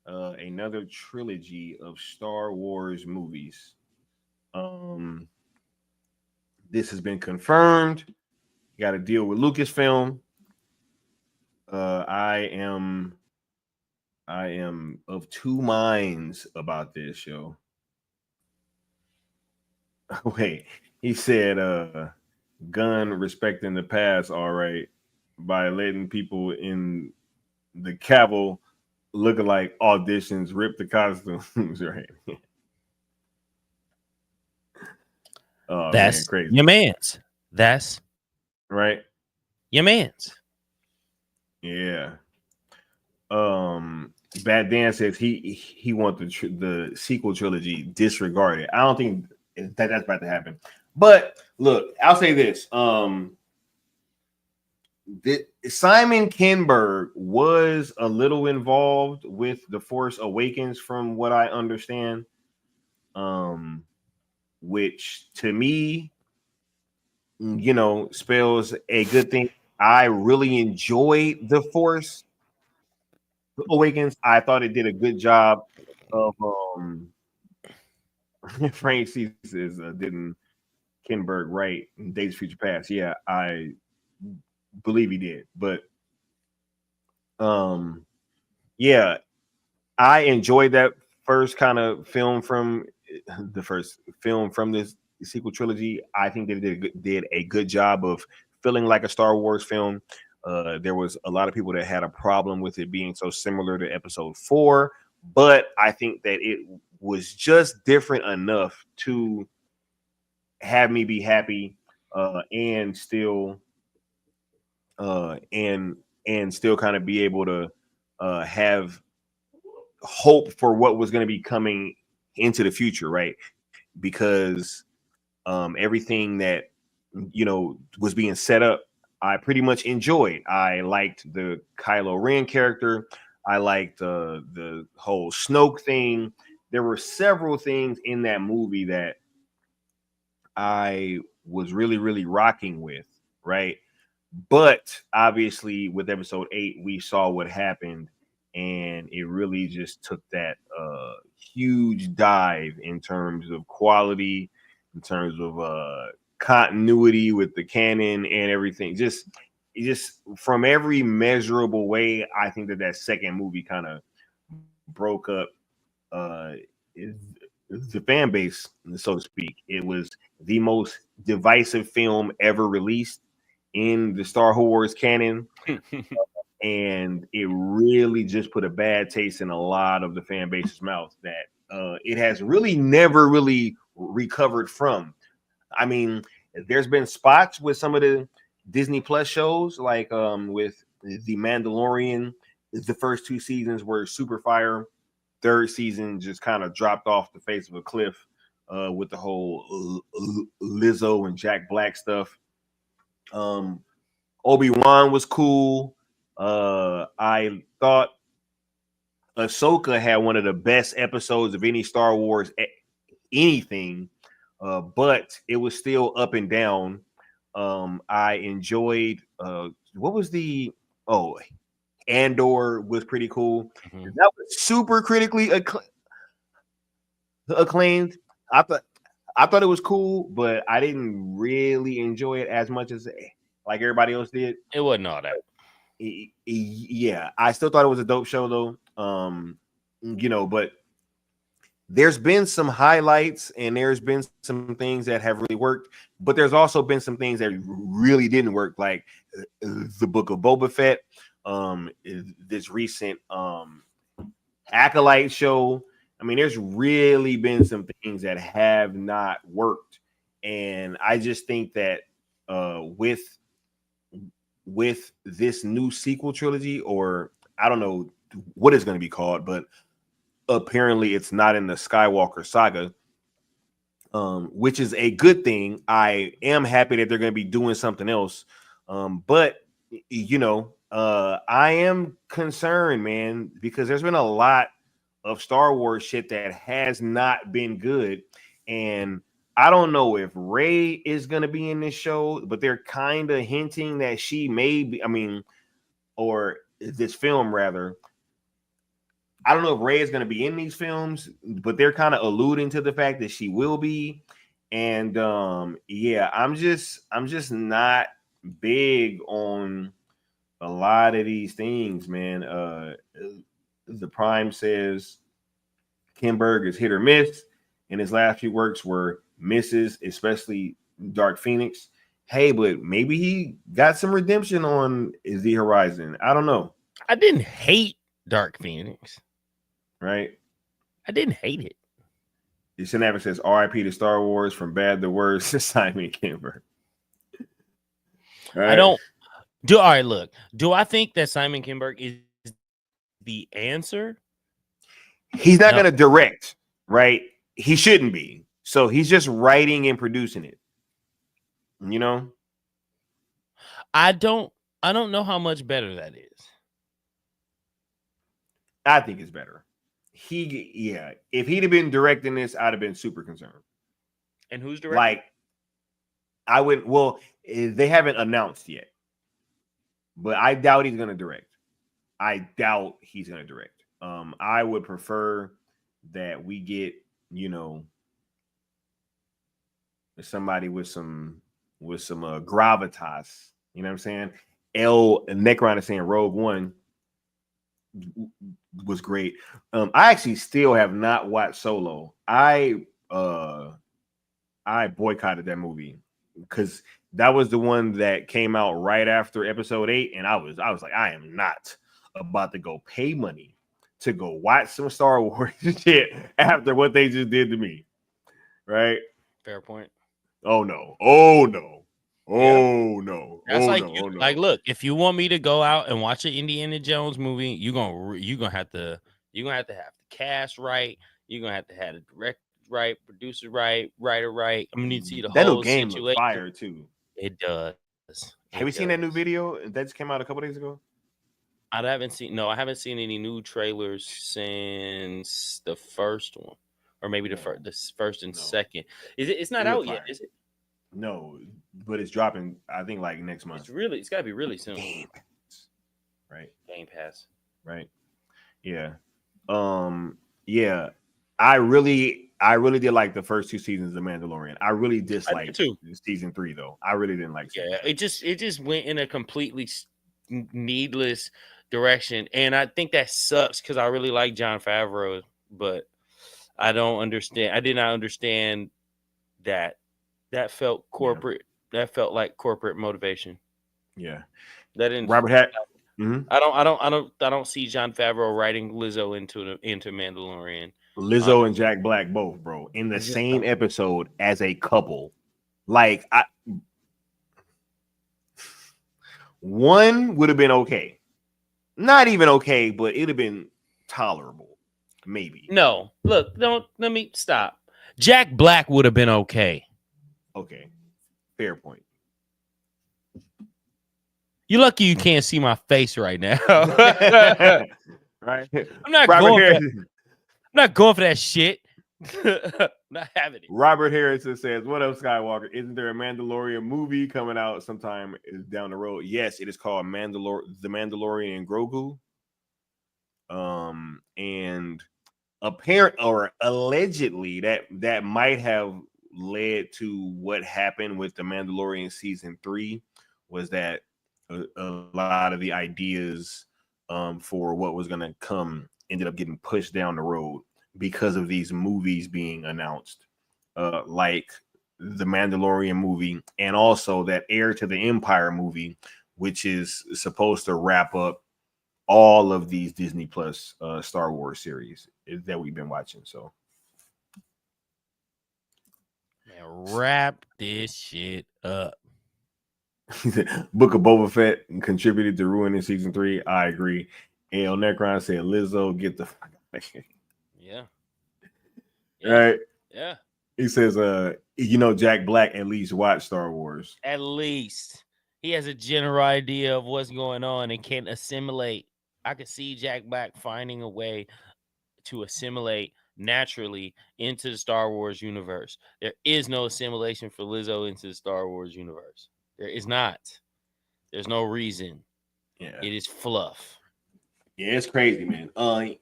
another trilogy of Star Wars movies. This has been confirmed. Got to deal with Lucasfilm. I am of two minds about this, yo. Wait, he said Gunn respecting the past, all right, by letting people in the Cavill lookalike auditions rip the costumes, right? Oh, That's man, crazy. your man's. That's right. Your man's. Yeah. Bad Dan says he wants the sequel trilogy disregarded. I don't think that's about to happen. But look, I'll say this. Simon Kinberg was a little involved with The Force Awakens, from what I understand. Which to me, you know, spells a good thing. I really enjoyed The Force Awakens. I thought it did a good job of Frank C says didn't Kinberg write in Days of Future Past? Yeah, I believe he did. But yeah, I enjoyed that first kind of film from this sequel trilogy. I think they did a good job of feeling like a Star Wars film. There was a lot of people that had a problem with it being so similar to Episode 4, but I think that it was just different enough to have me be happy and still and still kind of be able to have hope for what was going to be coming into the future, right? Because everything that was being set up, I pretty much enjoyed. I liked the Kylo Ren character. I liked the whole Snoke thing. There were several things in that movie that I was really, really rocking with, right? But obviously, with Episode 8, we saw what happened, and it really just took that huge dive in terms of quality, in terms of continuity with the canon and everything. Just from every measurable way, I think that second movie kind of broke up the fan base, so to speak. It was the most divisive film ever released in the Star Wars canon. And it really just put a bad taste in a lot of the fan base's mouth that it has really never really recovered from. I mean, there's been spots with some of the Disney Plus shows, like with The Mandalorian. The first 2 seasons were super fire. Third season just kind of dropped off the face of a cliff with the whole Lizzo and Jack Black stuff. Obi-Wan was cool. I thought Ahsoka had one of the best episodes of any Star Wars anything, but it was still up and down. I enjoyed what was the Andor was pretty cool. Mm-hmm. That was super critically acclaimed. I thought it was cool, but I didn't really enjoy it as much as like everybody else did. It wasn't all that. Yeah, I still thought it was a dope show though. But there's been some highlights and there's been some things that have really worked, but there's also been some things that really didn't work, like the Book of Boba Fett, this recent Acolyte show. I mean, there's really been some things that have not worked, and I just think that with this new sequel trilogy, or I don't know what it's going to be called, but apparently it's not in the Skywalker saga, which is a good thing. I am happy that they're going to be doing something else. But you know, I am concerned, man, because there's been a lot of Star Wars shit that has not been good. And I don't know if Rey is going to be in this show, but they're kind of hinting that she may be, or this film rather. I don't know if Rey is going to be in these films, but they're kind of alluding to the fact that she will be. And yeah, I'm just not big on a lot of these things, man. The Prime says Kinberg is hit or miss, and his last few works were misses, especially Dark Phoenix. Hey, but maybe he got some redemption on the horizon. I don't know. I didn't hate Dark Phoenix. Right? I didn't hate it. The Synaptic says RIP to Star Wars, from bad to worse, Simon Kinberg. Right. All right, look. Do I think that Simon Kinberg is the answer? He's not going to direct, right? He shouldn't be. So he's just writing and producing it. You know? I don't know how much better that is. I think it's better. If he'd have been directing this, I'd have been super concerned. And who's directing? Like, I wouldn't. Well, they haven't announced yet, but I doubt he's going to direct. I would prefer that we get, you know, somebody with some gravitas. You know what I'm saying? Necron is saying Rogue One was great. I actually still have not watched Solo. I boycotted that movie because that was the one that came out right after episode 8, and I was like, I am not about to go pay money to go watch some Star Wars shit after what they just did to me. Right? Fair point. Oh no. That's like, look, if you want me to go out and watch an Indiana Jones movie, you're gonna have to have the cast right. You're gonna have to have the director right, producer right, writer right. I'm gonna need to see the whole game situation. Fire too. It does. Have you seen that new video that just came out a couple days ago? I haven't seen any new trailers since the first one, or maybe the first and second. It's not out yet, is it? No, but it's dropping, I think, like next month. It's got to be really soon. Game Pass. Right. Game Pass. Right. Yeah. Yeah. I really did like the first 2 seasons of Mandalorian. I really disliked season 3 though. I really didn't like it. It just went in a completely needless direction, and I think that sucks because I really like Jon Favreau, but I don't understand. I did not understand that. That felt corporate. Yeah. That felt like corporate motivation. Yeah, that didn't. Robert Hack. Mm-hmm. I don't see Jon Favreau writing Lizzo into Mandalorian. Lizzo and Jack Black both, bro, in the same episode as a couple. Like, one would have been okay, not even okay, but it'd have been tolerable, maybe. No, look, let me stop. Jack Black would have been okay. Okay, fair point. You're lucky you can't see my face right now. Right? I'm not going for that shit. Not having it. Robert Harrison says, "What up, Skywalker? Isn't there a Mandalorian movie coming out sometime down the road?" Yes, it is called The Mandalorian and Grogu. And allegedly that might have led to what happened with The Mandalorian season 3, was that a lot of the ideas for what was going to come ended up getting pushed down the road because of these movies being announced, like the Mandalorian movie, and also that Heir to the Empire movie, which is supposed to wrap up all of these Disney Plus Star Wars series that we've been watching. So wrap this shit up. Book of Boba Fett contributed to ruining season 3. I agree. El Necron said, Lizzo, get the fuck out of here. Yeah. Right? Yeah. He says, Jack Black at least watched Star Wars. At least he has a general idea of what's going on and can assimilate. I could see Jack Black finding a way to assimilate naturally into the Star Wars universe. There is no assimilation for Lizzo into the Star Wars universe. There is not. There's no reason. Yeah. It is fluff. Yeah, it's crazy, man.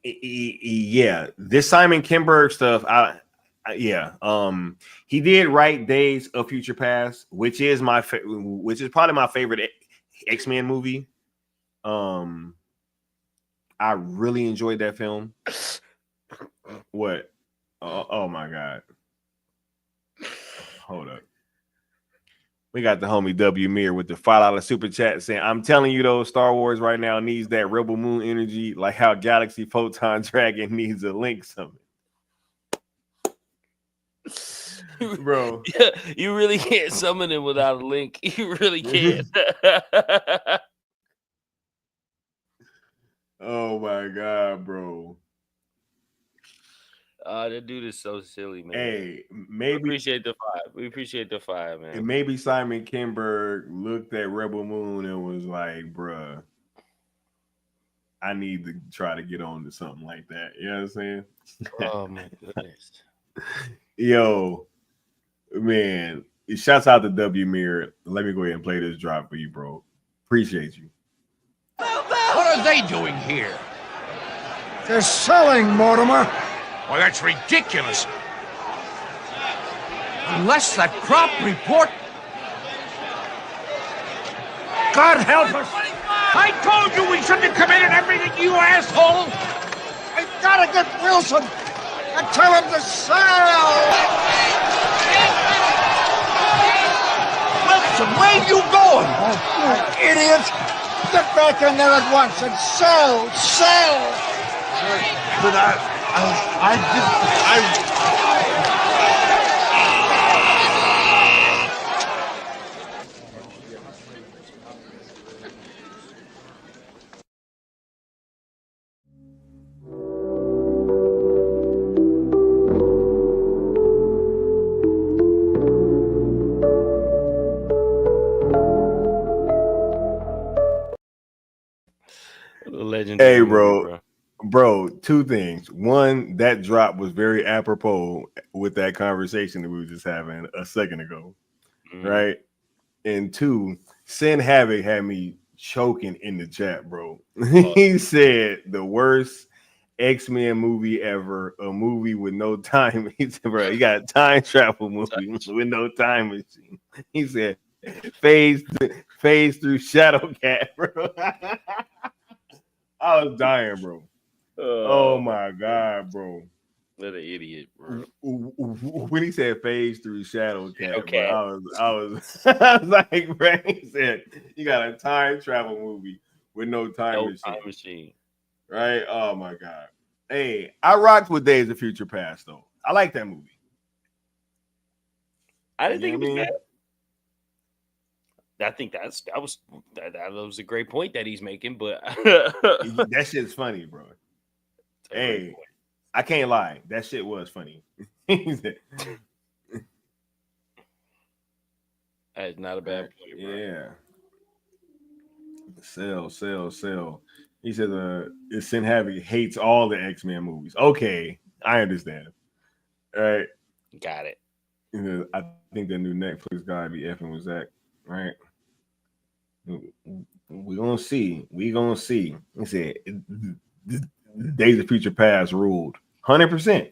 Yeah, this Simon Kinberg stuff, he did write Days of Future Past, which is probably my favorite X-Men movie. I really enjoyed that film. What? Oh my God. Hold up. We got the homie W Mir with the $5 super chat saying, I'm telling you though, Star Wars right now needs that Rebel Moon energy, like how Galaxy Photon Dragon needs a Link summon. Bro. You really can't summon him without a link. You really can't. Oh my God, bro. That dude is so silly, man. Hey, maybe we appreciate the 5. We appreciate the 5, man. And maybe Simon Kinberg looked at Rebel Moon and was like, bruh, I need to try to get on to something like that. You know what I'm saying? Oh my goodness. Yo, man. Shouts out to W Mirror. Let me go ahead and play this drop for you, bro. Appreciate you. What are they doing here? They're selling, Mortimer. Well, that's ridiculous. Unless that crop report... God help us! I told you we shouldn't have committed everything, you asshole! I gotta get Wilson and tell him to sell! Wilson, where are you going? Oh, you idiot! Get back in there at once and sell! Sell! But I didn't... Hey, bro, two things. One, that drop was very apropos with that conversation that we were just having a second ago, right? And two, Sin Havoc had me choking in the chat, bro. He said the worst X-Men movie ever, a movie with no time. He said, bro, you got a time travel movie with no time machine. He said, phase through Shadowcat, bro. I was dying, bro. Oh my God, bro. What an idiot, bro. When he said phase through Shadowcat, bro, I was like, bro, he said you got a time travel movie with no time machine. Right? Oh my God. Hey, I rocked with Days of Future Past though. I like that movie. I didn't think it was bad. I think that was a great point that he's making, but that shit's funny, bro. Hey, I can't lie. That shit was funny. That's not a bad point, bro. Yeah. Sell. He says, Sin Havoc hates all the X-Men movies. Okay, I understand. All right. Got it. I think the new Netflix guy be effing with Zach, right? We gonna see. He said Days of Future Past ruled 100%.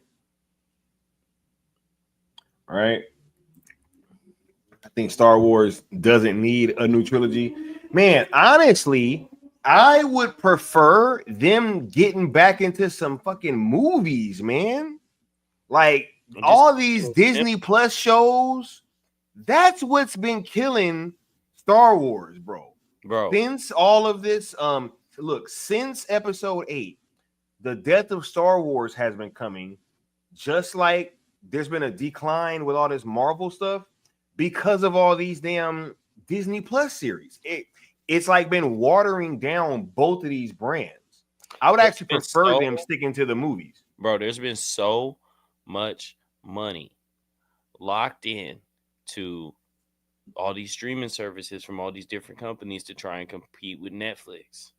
All right. I think Star Wars doesn't need a new trilogy. Man, honestly, I would prefer them getting back into some fucking movies, man. Like all these Disney Plus shows, that's what's been killing Star Wars, bro. Since all of this, since episode 8, the death of Star Wars has been coming, just like there's been a decline with all this Marvel stuff because of all these damn Disney Plus series. It's like been watering down both of these brands. I would actually prefer them sticking to the movies. Bro, there's been so much money locked in to all these streaming services from all these different companies to try and compete with Netflix.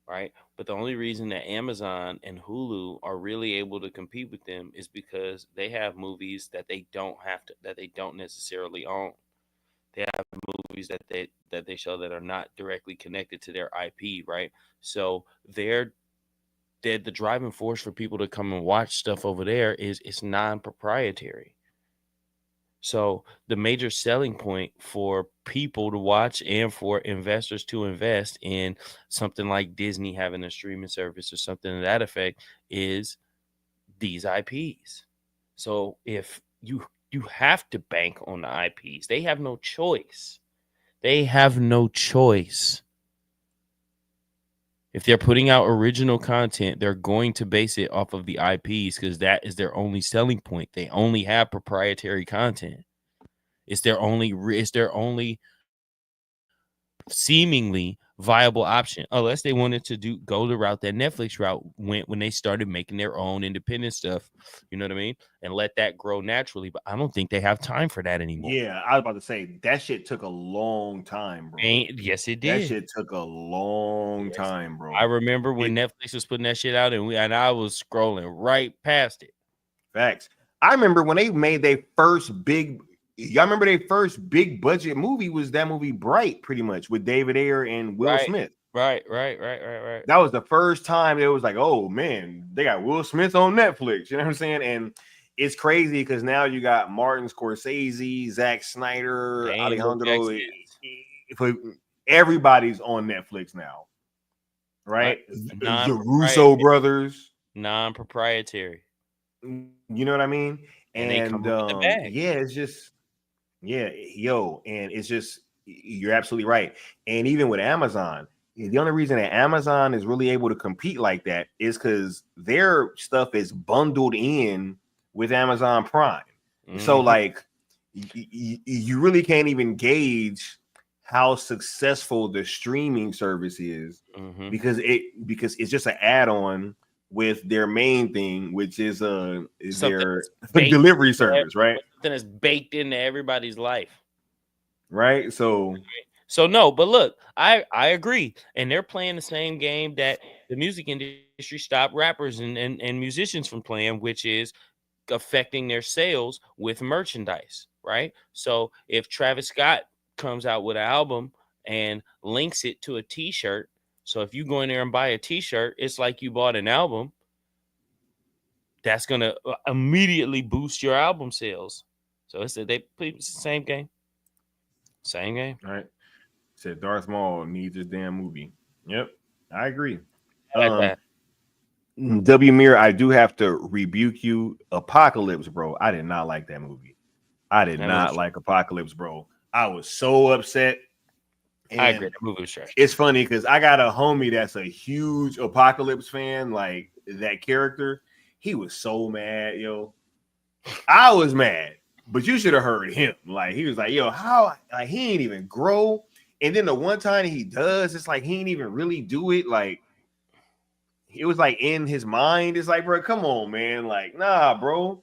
Right? But the only reason that Amazon and Hulu are really able to compete with them is because they have movies that they don't necessarily own. They have movies that they show that are not directly connected to their IP, right? So they're the driving force for people to come and watch stuff over there is it's non-proprietary. So the major selling point for people to watch and for investors to invest in something like Disney having a streaming service or something to that effect is these IPs. So if you have to bank on the IPs, they have no choice. They have no choice. If they're putting out original content, they're going to base it off of the IPs because that is their only selling point. They only have proprietary content. It's their only seemingly viable option, unless they wanted to go the route that Netflix route went when they started making their own independent stuff. You know what I mean? And let that grow naturally. But I don't think they have time for that anymore. Yeah, I was about to say that shit took a long time, bro. Yes, it did. That shit took a long time, bro. I remember when Netflix was putting that shit out, and I was scrolling right past it. Facts. I remember when they made their first big. Y'all remember their first big budget movie was that movie Bright, pretty much with David Ayer and Will Smith. Right. That was the first time it was like, oh man, they got Will Smith on Netflix. You know what I'm saying? And it's crazy because now you got Martin Scorsese, Zack Snyder, Alejandro. Everybody's on Netflix now, right? The Russo brothers, non-proprietary. You know what I mean? And yeah, it's just. Yeah, and it's just, you're absolutely right. And even with Amazon, the only reason that Amazon is really able to compete like that is because their stuff is bundled in with Amazon Prime. Mm-hmm. So like, you really can't even gauge how successful the streaming service is because it's just an add-on with their main thing, which is their delivery service, right? Something that's baked into everybody's life, right? So no, but look, I agree, and they're playing the same game that the music industry stopped rappers and musicians from playing, which is affecting their sales with merchandise, right? So if Travis Scott comes out with an album and links it to a T-shirt. So if you go in there and buy a T-shirt, it's like you bought an album. That's going to immediately boost your album sales. So it's the same game. Same game. All right. Said Darth Maul needs his damn movie. Yep. I agree. W. Mir, I do have to rebuke you. Apocalypse, bro. I did not like that movie. I did not like Apocalypse, bro. I was so upset. And I agree. The movie was trash. It's funny because I got a homie that's a huge Apocalypse fan. Like that character, he was so mad, yo. I was mad, but you should have heard him. Like he was like, yo, how? Like he ain't even grow. And then the one time he does, it's like he ain't even really do it. Like it was like in his mind. It's like, bro, come on, man. Like, nah, bro.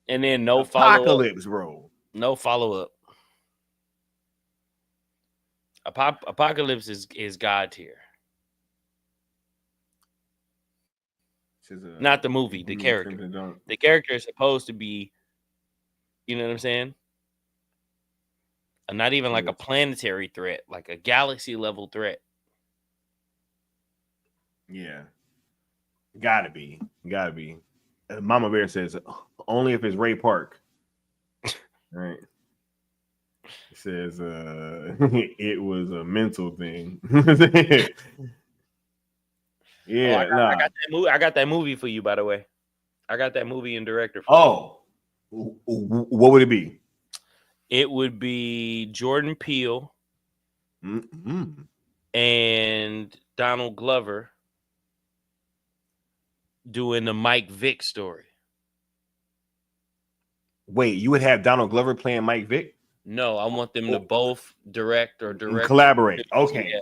And then no Apocalypse, bro. No follow up. Apocalypse is God tier. Not the movie, the character. The character is supposed to be, you know what I'm saying? Not even like a planetary threat, like a galaxy level threat. Yeah. Gotta be. Mama Bear says only if it's Ray Park. Right. It says it was a mental thing. Yeah, I got that movie for you, by the way. I got that movie and director for you. What would it be? It would be Jordan Peele and Donald Glover doing the Mike Vick story. Wait, you would have Donald Glover playing Mike Vick? No, I want them to both direct collaborate. Okay,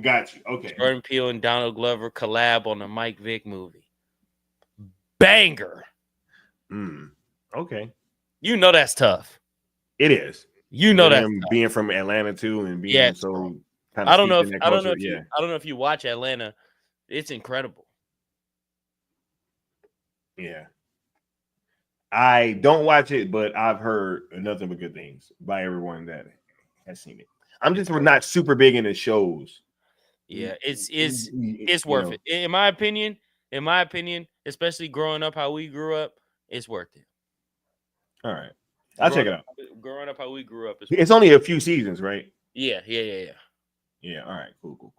got you. Okay, Jordan Peele and Donald Glover collab on the Mike Vick movie. banger. Okay. You know that's tough. It is. You know that being from Atlanta too, and being so kind of I don't know if in that I don't know culture, if I don't know if you watch Atlanta. It's incredible. Yeah. I don't watch it, but I've heard nothing but good things by everyone that has seen it. I'm just not super big into shows. Yeah, it's worth it. In my opinion, especially growing up how we grew up, it's worth it. All right. I'll check it out. Growing up how we grew up. It's only a few seasons, right? Yeah. Yeah, all right, cool.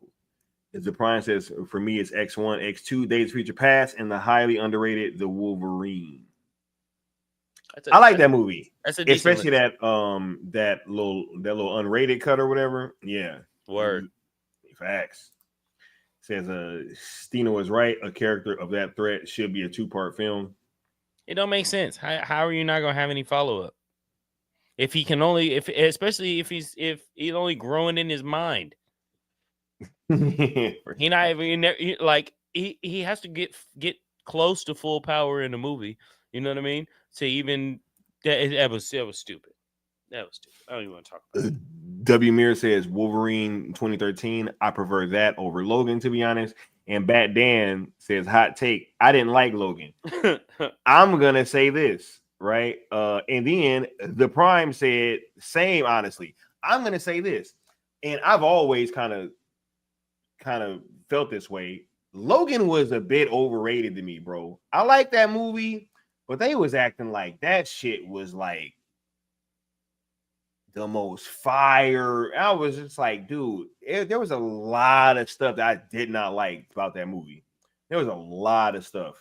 The Prime says, for me, it's X1, X2, Days of Future Past, and the highly underrated The Wolverine. I like that movie. Especially that little unrated cut or whatever. Yeah. Word. Facts. Says Stino is right. A character of that threat should be a 2-part film. It don't make sense. How are you not gonna have any follow-up? If he can only especially if he's only growing in his mind. He not even he has to get close to full power in the movie. You know what I mean? To even that was stupid. That was stupid. I don't even want to talk about it. W. Mir says Wolverine 2013. I prefer that over Logan, to be honest. And Bat Dan says, hot take, I didn't like Logan. I'm gonna say this, right? And then the Prime said, same, honestly. I'm gonna say this, and I've always kind of felt this way. Logan was a bit overrated to me, bro. I like that movie, but they was acting like that shit was like the most fire. I was just like, dude, there was a lot of stuff that I did not like about that movie. There was a lot of stuff.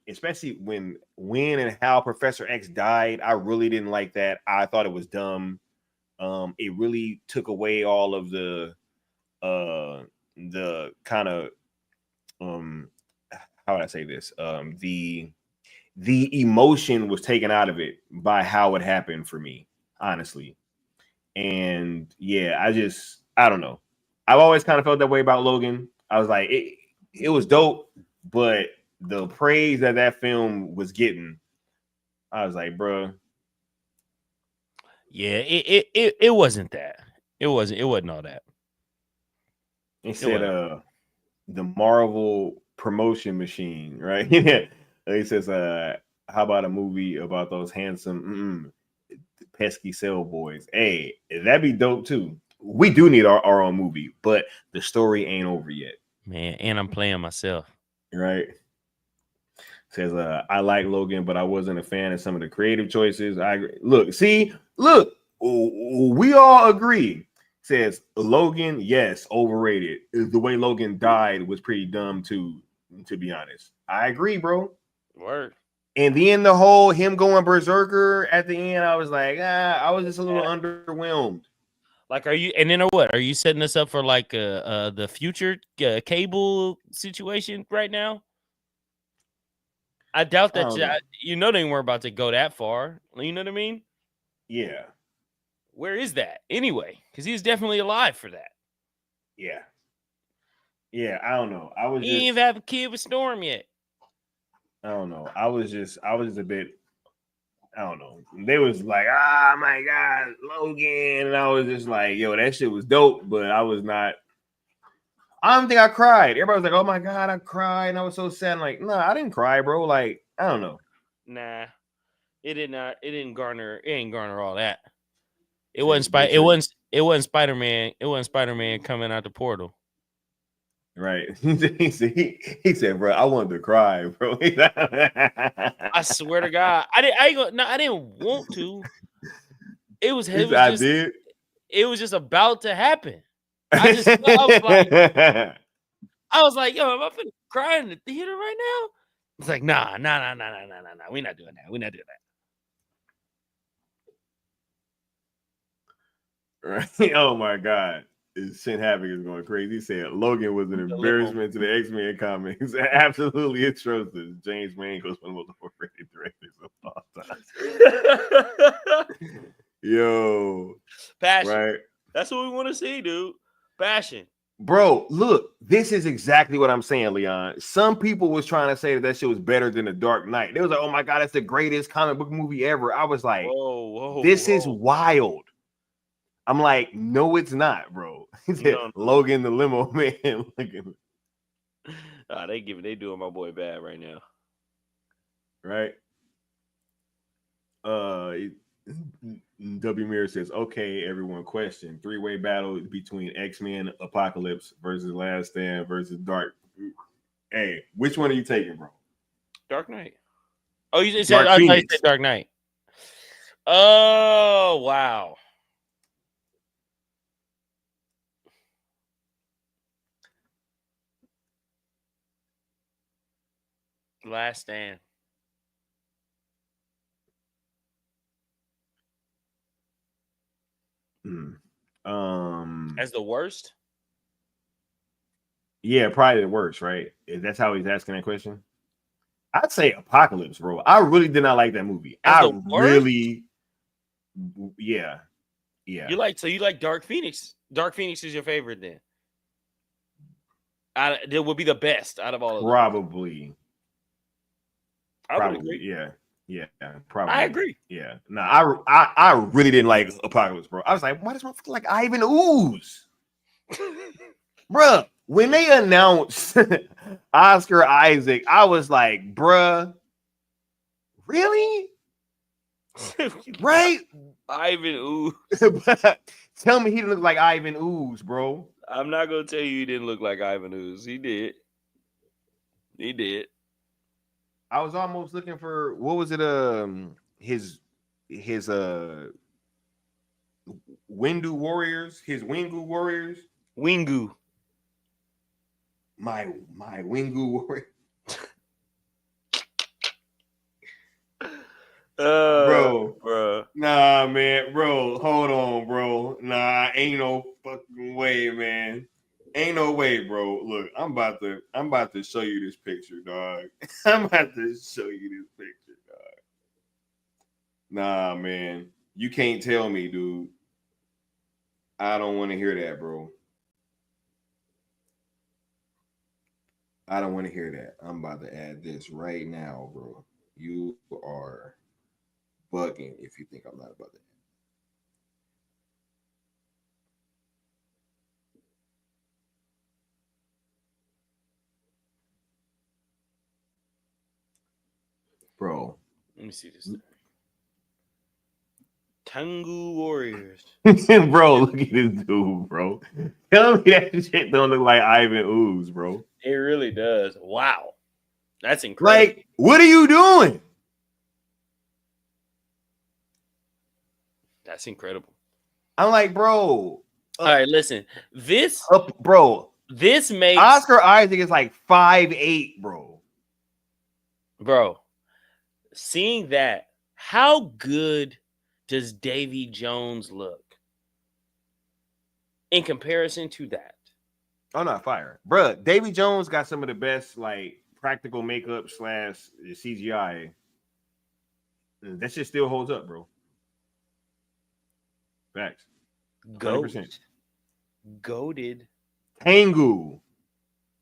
Especially when and how Professor X died. I really didn't like that. I thought it was dumb. It really took away all of the kind of how would I say this? The emotion was taken out of it by how it happened for me, honestly. And yeah, I don't know. I've always kind of felt that way about Logan. I was like, it was dope, but the praise that film was getting, I was like, bruh. Yeah, it wasn't that. It wasn't all that. It said the Marvel promotion machine, right? Yeah. He says, how about a movie about those handsome pesky cell boys? Hey, that'd be dope too. We do need our own movie, but the story ain't over yet. Man, and I'm playing myself. Right. Says, I like Logan, but I wasn't a fan of some of the creative choices. I agree. Look, we all agree. Says Logan, yes, overrated. The way Logan died was pretty dumb too, to be honest. I agree, bro. Word. And then the whole him going berserker at the end, I was like, I was just a little underwhelmed. Like, are you? And then what? Are you setting us up for like the future cable situation right now? I doubt that you know they weren't about to go that far. You know what I mean? Yeah. Where is that anyway? Because he's definitely alive for that. Yeah. Yeah, I don't know. He didn't even have a kid with Storm yet. I don't know. I was just a bit. I don't know. They was like, oh my God, Logan. And I was just like, yo, that shit was dope, but I was not. I don't think I cried. Everybody was like, oh my God, I cried. And I was so sad. I'm like, no, I didn't cry, bro. Like, I don't know. Nah. It didn't garner all that. It wasn't Spider-Man. It wasn't Spider-Man coming out the portal. Right. He said, bro, I wanted to cry, bro. I swear to God. I didn't want to. It was just about to happen. I was like, yo, am I finna cry in the theater right now? It's like, nah. We're not doing that. Right. Oh my God. Shin Havoc is going crazy. He said Logan was an embarrassment to the X-Men comics. Absolutely atrocious. James Mangold's one of the most overrated directors of all time. Yo. Passion. Right. That's what we want to see, dude. Passion. Bro, look, this is exactly what I'm saying, Leon. Some people was trying to say that shit was better than The Dark Knight. They was like, oh my God, that's the greatest comic book movie ever. I was like, this is wild. I'm like, no, it's not, bro. He said, No. Logan the limo man. They doing my boy bad right now. Right. W Mirror says, okay, everyone, question. 3-way battle between X-Men Apocalypse versus Last Stand versus Dark. Hey, which one are you taking, bro? Dark Knight. Oh, you said I thought you said Dark Knight. Oh, wow. Last Stand. As the worst? Yeah, probably the worst, right? That's how he's asking that question. I'd say Apocalypse, bro. I really did not like that movie. Yeah. You like Dark Phoenix? Dark Phoenix is your favorite then? It would be the best out of all of them. Probably. I would agree. Yeah, probably. I agree. Yeah. Nah, I really didn't like Apocalypse, bro. I was like, why does one feel like Ivan Ooze? Bruh, when they announced Oscar Isaac, I was like, bruh, really? Right? Ivan Ooze. Tell me he didn't look like Ivan Ooze, bro. I'm not gonna tell you he didn't look like Ivan Ooze. He did. I was almost looking for what was it? His Windu Warriors. His Wingu Warriors. Wingu. My Wingu Warrior. Bro. Nah, man, bro. Hold on, bro. Nah, ain't no fucking way, man. Ain't no way, bro. Look, I'm about to show you this picture, dog. I'm about to show you this picture, dog. Nah, man. You can't tell me, dude. I don't want to hear that, bro. I don't want to hear that. I'm about to add this right now, bro. You are bugging if you think I'm not about that. Bro. Let me see this. Tengu Warriors. Bro, look at this dude, bro. Tell me that shit don't look like Ivan Ooze, bro. It really does. Wow. That's incredible. Like, what are you doing? That's incredible. I'm like, bro. All right, listen. This makes Oscar Isaac is like 5'8", bro. Bro, seeing that, how good does Davy Jones look in comparison to that? Oh, not fire. Bro, Davy Jones got some of the best like practical makeup / CGI. That shit still holds up, bro. Facts. 100%. Goated. Tengu.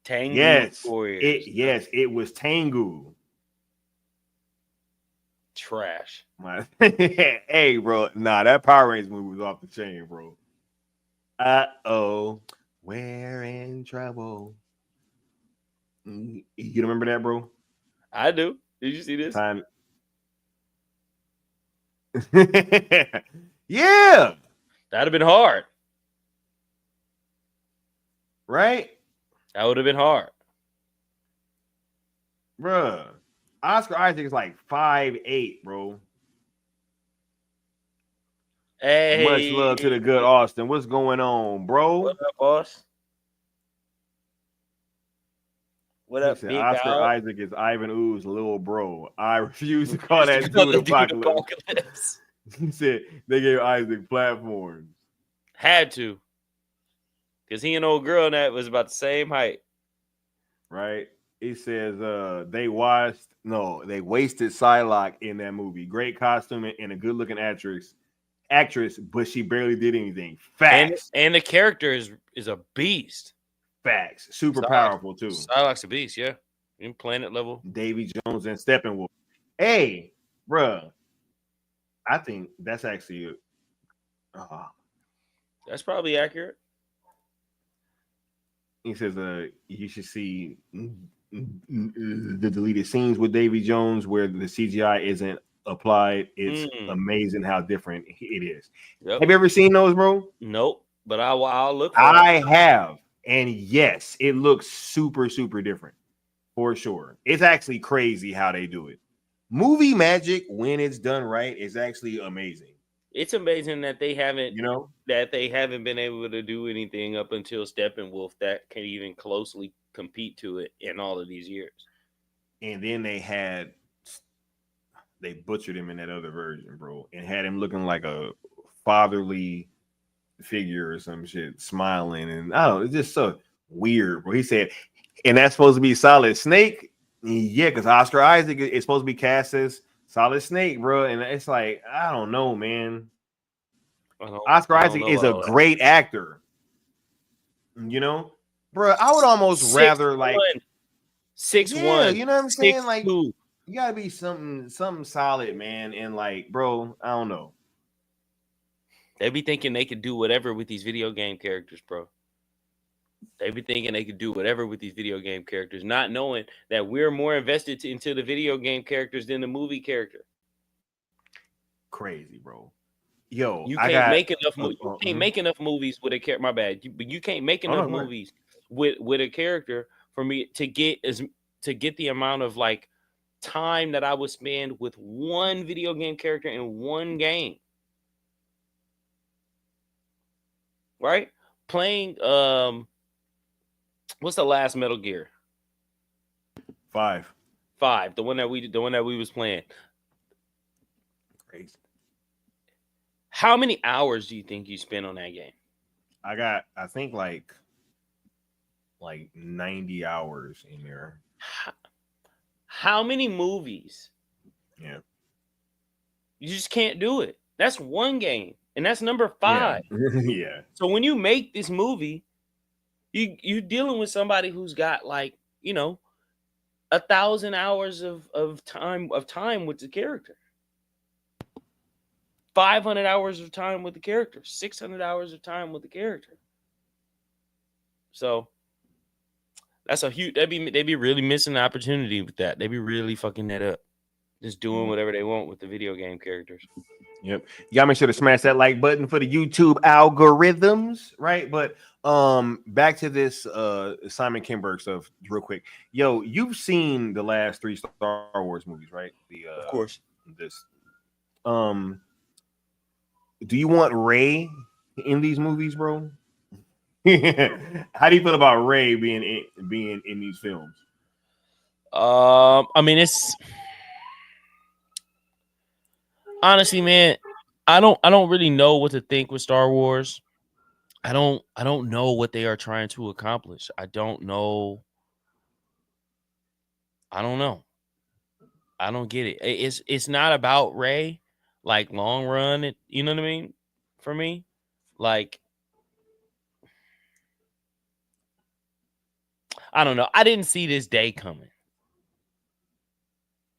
Yes. It was Tengu. Trash. Hey, bro. Nah, that Power Rangers movie was off the chain, bro. Uh-oh. We're in trouble. You remember that, bro? I do. Did you see this? Time. Yeah. That'd have been hard. Right? That would have been hard. Bruh. Oscar Isaac is like 5'8", bro. Hey. Much love to the good Austin. What's going on, bro? What up, boss? What up, said, big Oscar dog? Isaac is Ivan Ooze little bro. I refuse to call that dude Apocalypse. He said they gave Isaac platforms. Had to. Because he and old girl and that was about the same height. Right? He says they wasted Psylocke in that movie. Great costume and a good-looking actress, but she barely did anything. Facts. And the character is a beast. Facts. Super Psylocke- powerful too. Psylocke's a beast, yeah. In planet level. Davy Jones and Steppenwolf. Hey, bruh. I think that's actually That's probably accurate. he says you should see the deleted scenes with Davy Jones where the CGI isn't applied. It's amazing how different it is. Yep. Have you ever seen those, bro? Nope. But I'll look for I it. have. And yes, it looks super, super different for sure. It's actually crazy how they do it. Movie magic, when it's done right, is actually amazing. It's amazing that they haven't, that they haven't been able to do anything up until Steppenwolf that can even closely compete to it in all of these years. And then they butchered him in that other version, bro, and had him looking like a fatherly figure or some shit, smiling, and I don't know, it's just so weird, bro. He said, and that's supposed to be Solid Snake. Yeah, because Oscar Isaac is supposed to be cast as Solid Snake, bro. And it's like, I don't know, man. Oscar Isaac is a great actor. Bro, I would almost rather like 6'1", you know what I'm saying? 6'2". Like, you gotta be something solid, man. And like, bro, I don't know. They be thinking they could do whatever with these video game characters, bro. They be thinking they could do whatever with these video game characters, not knowing that we're more invested into the video game characters than the movie character. Crazy, bro. Yo, you can't make enough movies. You can't make enough movies with a character. My bad, but you can't make enough movies with a character for me to get the amount of like time that I would spend with one video game character in one game. Right? Playing what's the last Metal Gear? 5. The one that we was playing. Crazy. How many hours do you think you spent on that game? I think like 90 hours in there. How many movies? Yeah. You just can't do it. That's one game. And that's number 5. Yeah. So when you make this movie, you're dealing with somebody who's got 1,000 hours of time with the character. 500 hours of time with the character. 600 hours of time with the character. So that's a huge. They be really missing the opportunity with that. They be really fucking that up. Just doing whatever they want with the video game characters. Yep. Y'all make sure to smash that like button for the YouTube algorithms, right? But back to this Simon Kinberg stuff real quick. Yo, you've seen the last 3 Star Wars movies, right? Of course. Do you want Rey in these movies, bro? How do you feel about Rey being in these films? I mean, it's honestly, man, I don't really know what to think with Star Wars. I don't know what they are trying to accomplish. I don't know. I don't get it. It's not about Rey, like long run. You know what I mean? For me, like, I don't know. I didn't see this day coming.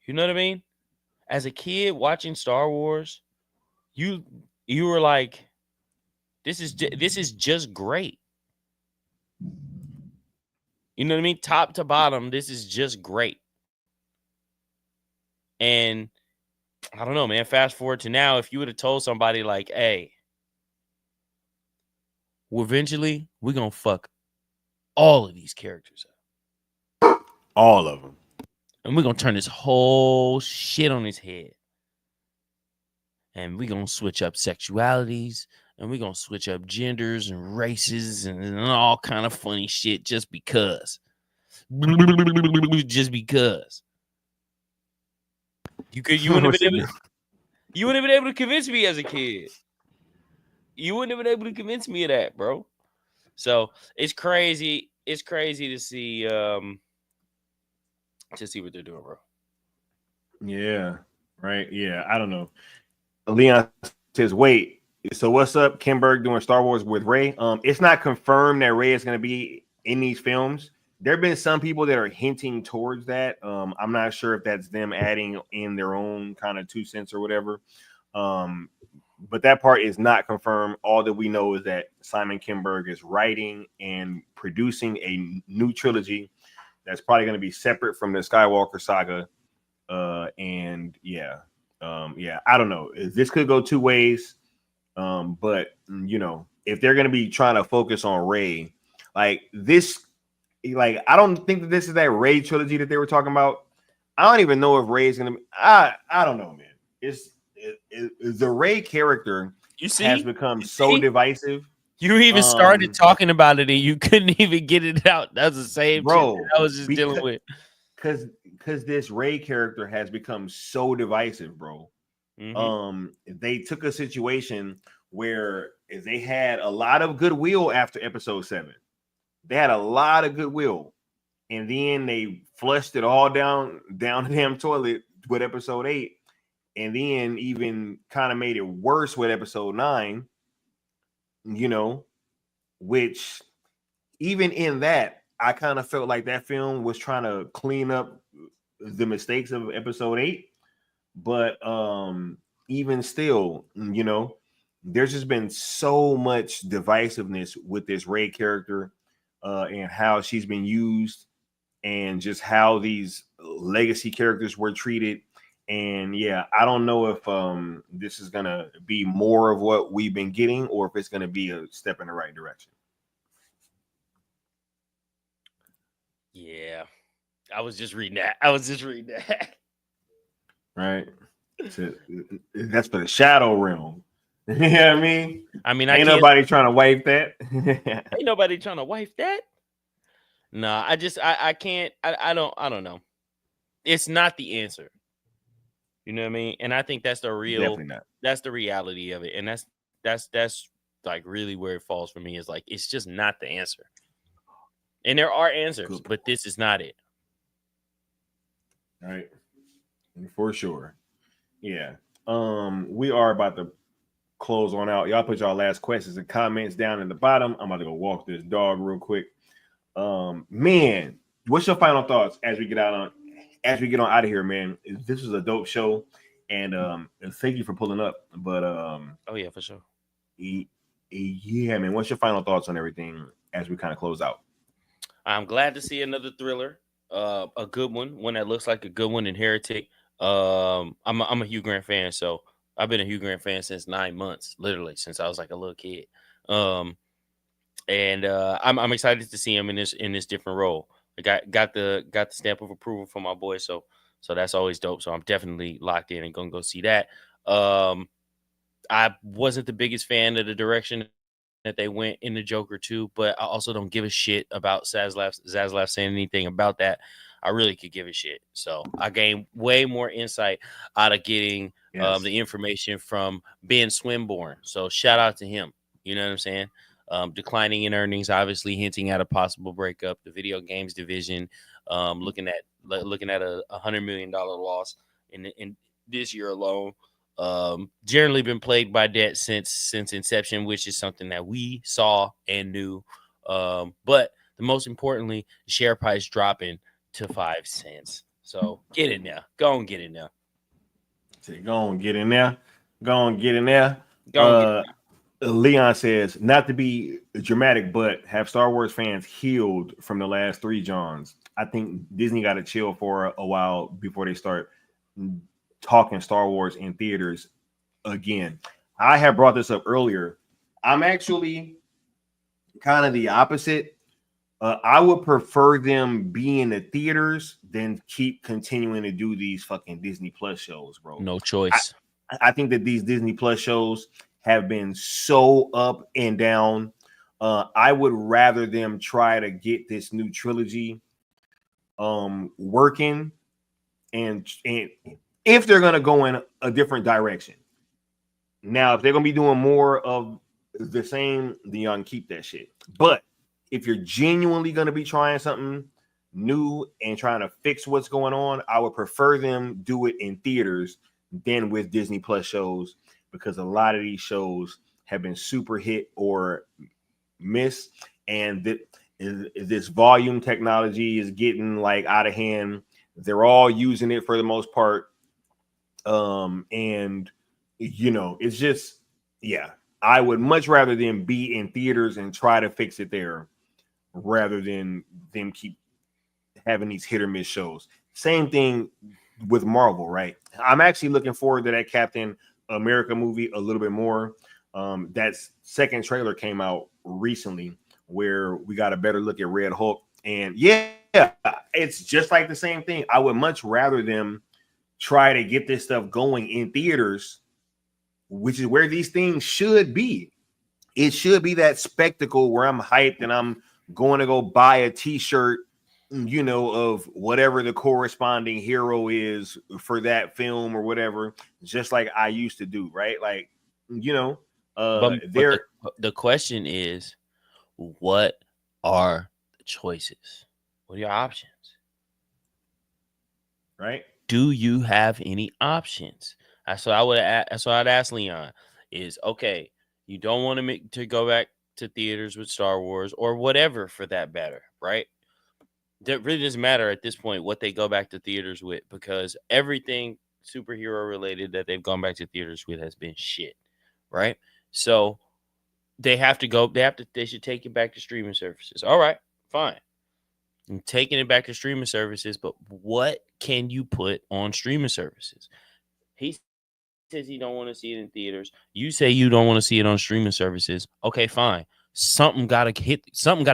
You know what I mean? As a kid watching Star Wars, you were like, this is just great. You know what I mean? Top to bottom, this is just great. And I don't know, man. Fast forward to now, if you would have told somebody like, hey, well, eventually we're going to fuck all of these characters up. All of them. And we're going to turn this whole shit on his head. And we're going to switch up sexualities. And we're going to switch up genders and races and all kind of funny shit just because. Just because. You wouldn't have been able to convince me as a kid. You wouldn't have been able to convince me of that, bro. So it's crazy. It's crazy to see what they're doing, bro. Yeah. Right. Yeah. I don't know. Leon says, wait. So what's up? Kinberg doing Star Wars with Rey. It's not confirmed that Rey is going to be in these films. There have been some people that are hinting towards that. I'm not sure if that's them adding in their own kind of 2 cents or whatever. But that part is not confirmed. All that we know is that Simon Kinberg is writing and producing a new trilogy that's probably going to be separate from the Skywalker saga. And yeah, I don't know. This could go 2 ways. But you know, if they're going to be trying to focus on Rey, like this, like I don't think that this is that Rey trilogy that they were talking about. I don't even know if Rey's going to be. I don't know, man. It's the Rey character has become so divisive. You even started talking about it and you couldn't even get it out. That's the same bro. Shit I was just dealing with. Because this Rey character has become so divisive, bro. They took a situation where they had a lot of goodwill after episode 7. They had a lot of goodwill, and then they flushed it all down the damn toilet with episode 8. And then even kind of made it worse with episode 9, you know, which even in that, I kind of felt like that film was trying to clean up the mistakes of episode 8. But even still, you know, there's just been so much divisiveness with this Rey character and how she's been used and just how these legacy characters were treated. And yeah, I don't know if this is gonna be more of what we've been getting or if it's gonna be a step in the right direction. Yeah, I was just reading that. Right. So, that's for the Shadow Realm. You know what I mean? Ain't nobody trying to wipe that. Ain't nobody trying to wipe that. No, I can't. I don't know. It's not the answer. You know what I mean? And I think that's the real. Definitely not. That's the reality of it, and that's like really where it falls for me. Is like it's just not the answer. And there are answers, but this is not it. All right, for sure. Yeah. We are about to close on out. Y'all put y'all last questions and comments down in the bottom. I'm about to go walk this dog real quick. Man, what's your final thoughts as we get on out of here, man? This was a dope show, and thank you for pulling up. But oh yeah, for sure. Yeah, man. What's your final thoughts on everything as we kind of close out? I'm glad to see another thriller, a good one that looks like a good one in Heretic. I'm a Hugh Grant fan, so I've been a Hugh Grant fan since 9 months, literally since I was like a little kid. And I'm excited to see him in this different role. I got the stamp of approval from my boy, so that's always dope. So I'm definitely locked in and gonna go see that. I wasn't the biggest fan of the direction that they went in the Joker 2, but I also don't give a shit about Zaslav saying anything about that. I really could give a shit. So I gained way more insight out of getting the information from Ben Swinburne. So shout out to him. You know what I'm saying? Declining in earnings, obviously hinting at a possible breakup. The video games division, looking at a $100 million loss in this year alone. Generally been plagued by debt since inception, which is something that we saw and knew. But the most importantly, the share price dropping to 5 cents. So get in there. Go and get in there. Go and get in there. Go and get in there. Leon says, not to be dramatic, but have Star Wars fans healed from the last 3 Johns? I think Disney got to chill for a while before they start talking Star Wars in theaters again. I have brought this up earlier. I'm actually kind of the opposite. I would prefer them be in the theaters than keep continuing to do these fucking Disney Plus shows, bro. No choice. I think that these Disney Plus shows have been so up and down. I would rather them try to get this new trilogy working, and if they're gonna go in a different direction. Now, if they're gonna be doing more of the same, then y'all can keep that shit. But if you're genuinely gonna be trying something new and trying to fix what's going on, I would prefer them do it in theaters than with Disney Plus shows, because a lot of these shows have been super hit or miss, and this volume technology is getting like out of hand. They're all using it for the most part. And it's just, yeah, I would much rather them be in theaters and try to fix it there rather than them keep having these hit or miss shows. Same thing with Marvel, right? I'm actually looking forward to that Captain America movie a little bit more. That second trailer came out recently where we got a better look at Red Hulk. And yeah, it's just like the same thing. I would much rather them try to get this stuff going in theaters, which is where these things should be. It should be that spectacle where I'm hyped and I'm going to go buy a t-shirt, of whatever the corresponding hero is for that film or whatever, just like I used to do, right? Like, but the question is, what are the choices? What are your options? Right? Do you have any options? That's what I'd ask Leon. Is okay. You don't want to go back to theaters with Star Wars or whatever for that matter, right? That really doesn't matter at this point what they go back to theaters with, because everything superhero related that they've gone back to theaters with has been shit, right? So they should take it back to streaming services. All right, fine. I'm taking it back to streaming services, but what can you put on streaming services? He says he don't want to see it in theaters. You say you don't want to see it on streaming services. Okay, fine. Something gotta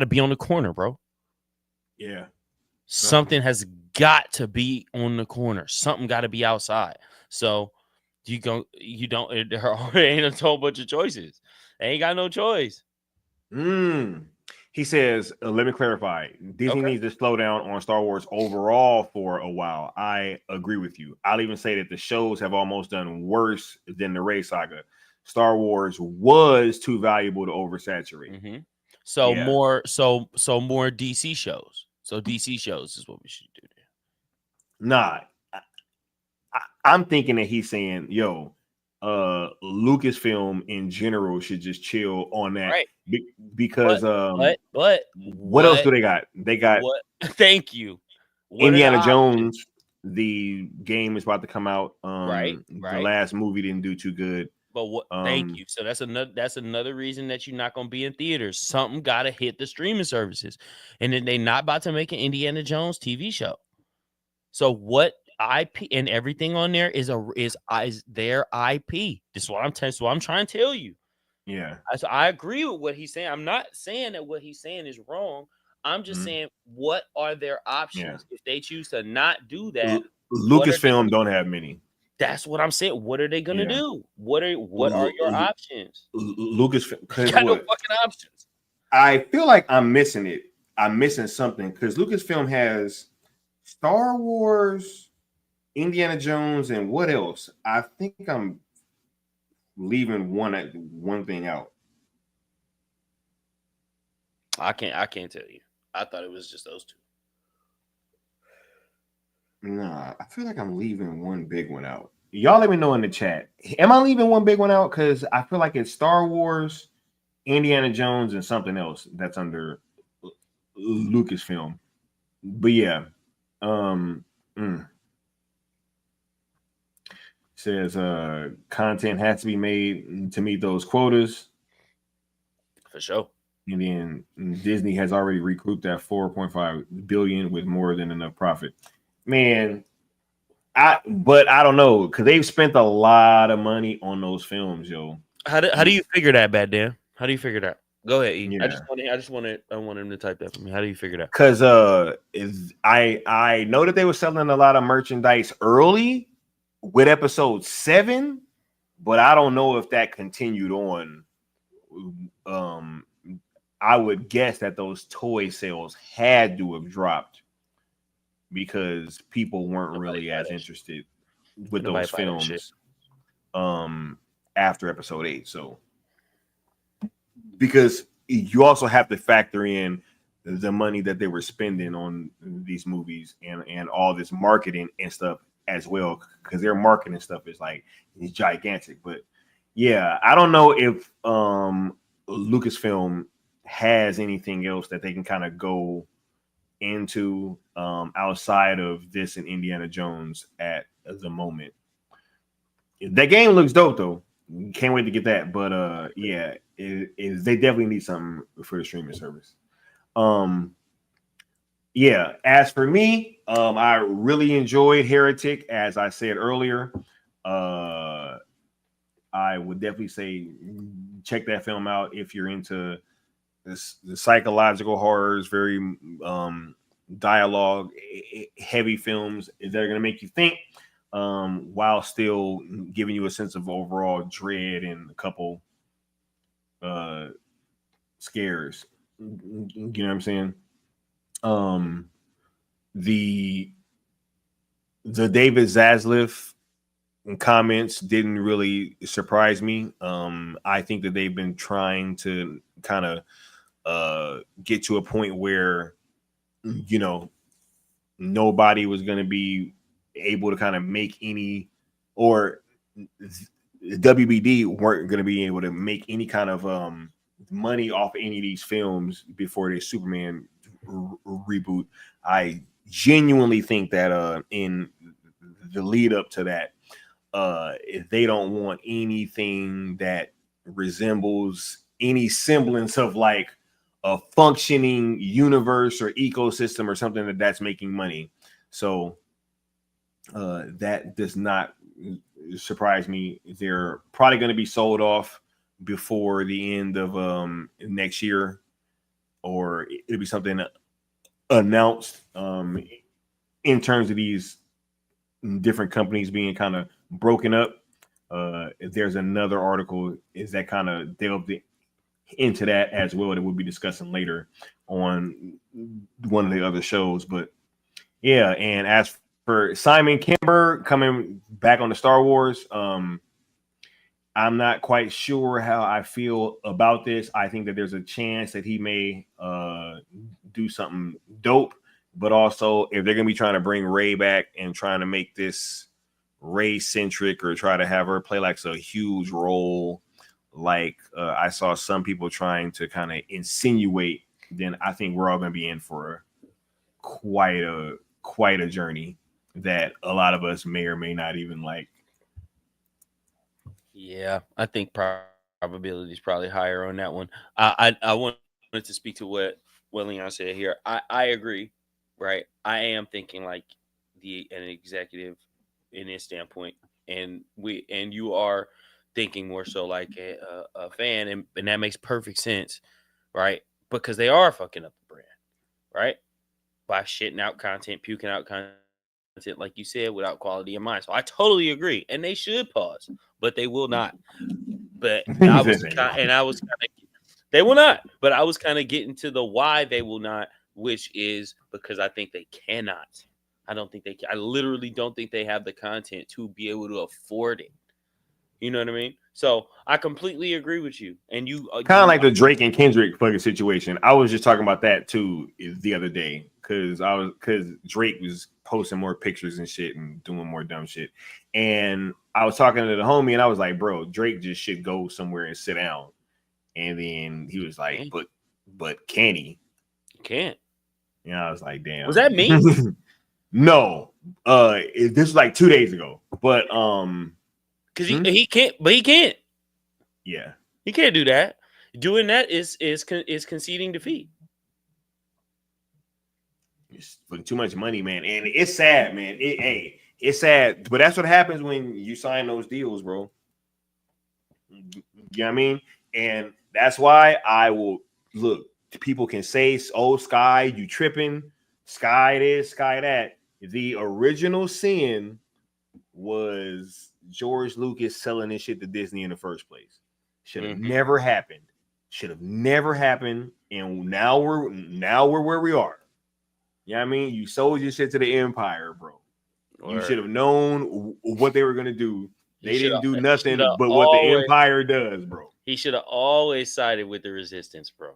be on the corner, bro. Yeah. Something has got to be on the corner. Something got to be outside. So there ain't a whole bunch of choices. They ain't got no choice. He says, let me clarify. Disney needs to slow down on Star Wars overall for a while. I agree with you. I'll even say that the shows have almost done worse than the Rey saga. Star Wars was too valuable to oversaturate. Mm-hmm. So more DC shows. So DC shows is what we should do. Nah, I'm thinking that he's saying, Lucasfilm in general should just chill on that, right? Because what else do they got? They got thank you. Indiana Jones. The game is about to come out. Right. The last movie didn't do too good. But thank you. So that's another reason that you're not going to be in theaters. Something got to hit the streaming services, and then they're not about to make an Indiana Jones TV show. So what IP and everything on there is their IP. This is what I'm trying to tell you. Yeah. So I agree with what he's saying. I'm not saying that what he's saying is wrong. I'm just saying, what are their options if they choose to not do that? Lucasfilm don't have many. That's what I'm saying. What are they gonna do? What are your options? Lucasfilm got no fucking options. I feel like I'm missing it. I'm missing something because Lucasfilm has Star Wars, Indiana Jones, and what else? I think I'm leaving one thing out. I can't tell you. I thought it was just those two. Nah, I feel like I'm leaving one big one out. Y'all let me know in the chat. Am I leaving one big one out? Because I feel like it's Star Wars, Indiana Jones, and something else that's under Lucasfilm. But yeah. Says content has to be made to meet those quotas. For sure. And then Disney has already recouped that $4.5 billion with more than enough profit. Man, but I don't know, because they've spent a lot of money on those films, yo. How do you figure that, Bad Dan? How do you figure that? Go ahead, E. Yeah. I want him to type that for me. How do you figure that? Because I know that they were selling a lot of merchandise early with episode 7, but I don't know if that continued on. I would guess that those toy sales had to have dropped because people weren't really as interested with those films after episode 8. So because you also have to factor in the money that they were spending on these movies and all this marketing and stuff as well, because their marketing stuff is gigantic. But yeah, I don't know if Lucasfilm has anything else that they can kind of go into outside of this and Indiana Jones at the moment. That game looks dope though. Can't wait to get that. But yeah, they definitely need something for the streaming service. Yeah, as for me, I really enjoyed Heretic, as I said earlier. I would definitely say check that film out if you're into the psychological horrors, very dialogue heavy films that are going to make you think while still giving you a sense of overall dread and a couple scares. You know what I'm saying? The David Zaslav comments didn't really surprise me. I think that they've been trying to kind of get to a point where, you know, nobody was going to be able to kind of make any, or WBD weren't going to be able to make any kind of money off any of these films before the Superman reboot. I genuinely think that in the lead up to that, if they don't want anything that resembles any semblance of like a functioning universe or ecosystem or something that's making money. So that does not surprise me. They're probably going to be sold off before the end of next year, or it'll be something announced in terms of these different companies being kind of broken up. There's another article is that kind of delved into that as well that we'll be discussing later on one of the other shows. But yeah, and as for Simon Kimber coming back on the Star Wars, I'm not quite sure how I feel about this. I think that there's a chance that he may do something dope, but also if they're gonna be trying to bring Rey back and trying to make this Rey centric or try to have her play like a huge role, like I saw some people trying to kind of insinuate, then I think we're all gonna be in for quite a journey that a lot of us may or may not even like. Yeah, I think probability is probably higher on that one. I wanted to speak to what Leon said here. I agree, right? I am thinking like an executive in his standpoint, and you are thinking more so like a fan, and that makes perfect sense, right? Because they are fucking up the brand, right? By shitting out content, puking out content, like you said, without quality in mind. So I totally agree, and they should pause, but they will not. But I was kind of, they will not. But I was kind of getting to the why they will not, which is because I think they cannot. I don't think they can. I literally don't think they have the content to be able to afford it. You know what I mean? So I completely agree with you. And you kind of like the Drake and Kendrick fucking situation. I was just talking about that too the other day because Drake was posting more pictures and shit and doing more dumb shit. And I was talking to the homie and I was like, bro, Drake just should go somewhere and sit down. And then he was like, but can he? Can't. And I was like, damn. Was that me? No. This was like 2 days ago. But because he can't, but he can't. Yeah, he can't do that. Doing that is conceding defeat. It's for too much money, man, and it's sad, man. It's sad, but that's what happens when you sign those deals, bro. You know what I mean? And that's why I will look. People can say, "Oh, Sky, you tripping? Sky this, Sky that." The original sin was George Lucas selling this shit to Disney in the first place. Should have never happened. Should have never happened. And now we're where we are. You know what I mean? You sold your shit to the Empire, bro. You should have known what they were gonna do. They didn't do nothing but what the Empire does, bro. He should have always sided with the Resistance, bro.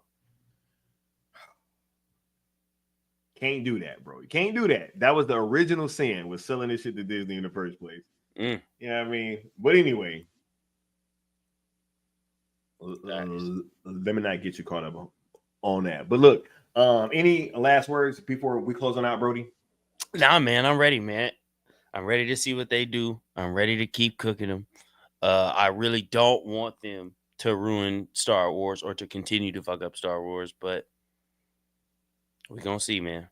Can't do that, bro. You can't do that. That was the original sin, was selling this shit to Disney in the first place. You know what I mean? But anyway, let me not get you caught up on that. But look, any last words before we close on out, Brody? Nah, man, I'm ready, man. I'm ready to see what they do. I'm ready to keep cooking them. I really don't want them to ruin Star Wars or to continue to fuck up Star Wars, but we're gonna see, man.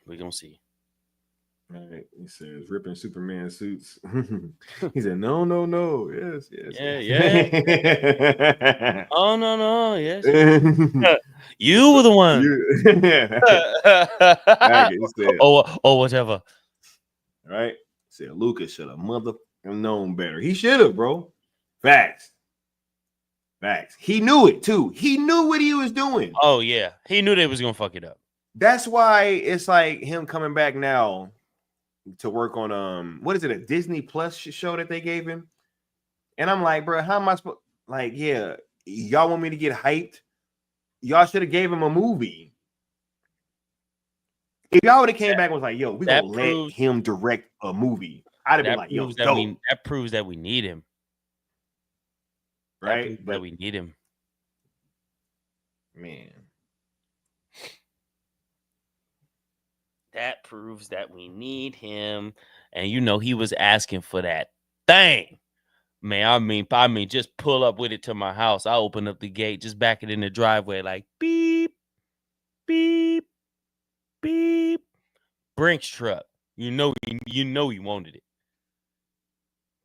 We're gonna see. All right, he says ripping Superman suits. He said, no. Yes. Yeah. Oh no, yes. You were the one. He said, or whatever. Right? Said Lucas should have known better. He should have, bro. Facts. He knew it too. He knew what he was doing. Oh yeah, he knew they was gonna fuck it up. That's why it's like him coming back now to work on what is it, a Disney Plus show that they gave him? And I'm like, bro, how am I supposed? Like, yeah, y'all want me to get hyped? Y'all should have gave him a movie. If y'all would have came back and was like, yo, we gonna let him direct a movie, I'd have been like, yo, that proves that we need him. Right? That we need him. Man. That proves that we need him. And you know he was asking for that thing. Man, I mean, just pull up with it to my house. I open up the gate, just back it in the driveway, like beep, beep, beep. Brinks truck. You know he wanted it.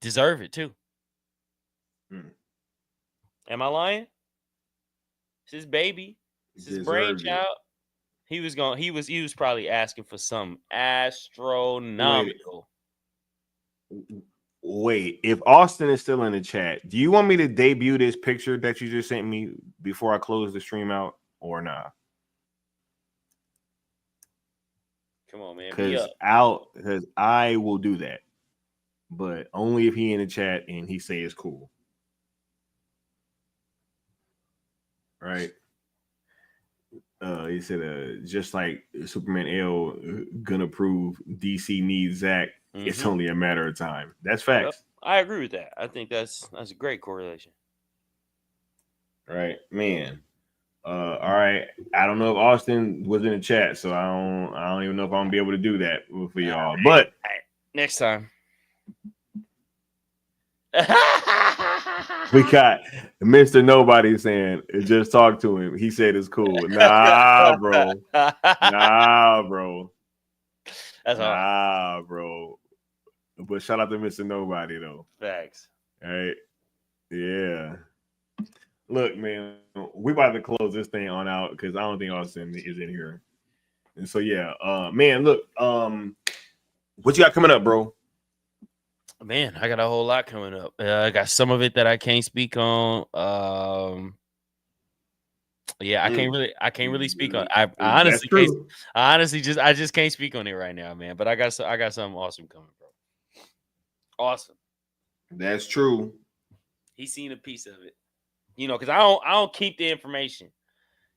Deserve it too. Am I lying? It's his baby. It's his brainchild. He was probably asking for something astronomical. Wait, if Austin is still in the chat, do you want me to debut this picture that you just sent me before I close the stream out or not? Come on, man. Because I will do that, but only if he in the chat and he say it's cool. Right? He said, just like Superman L gonna prove DC needs Zach. Mm-hmm. It's only a matter of time. That's facts. Yep, I agree with that. I think that's a great correlation. Right, man. All right. I don't know if Austin was in the chat, so I don't even know if I'm gonna be able to do that for y'all. But next time. We got Mr. Nobody saying, just talk to him. He said it's cool. Nah, bro. That's all. Bro. But shout out to Mr. Nobody, though. Facts. All right. Yeah. Look, man, we about to close this thing on out because I don't think Austin is in here. And so, yeah. Man, look. What you got coming up, bro? Man, I got a whole lot coming up. I got some of it that I can't speak on. Yeah, I can't really speak on. I just can't speak on it right now, man. But I got something awesome coming, bro. Awesome. That's true. He's seen a piece of it, you know, because I don't keep the information.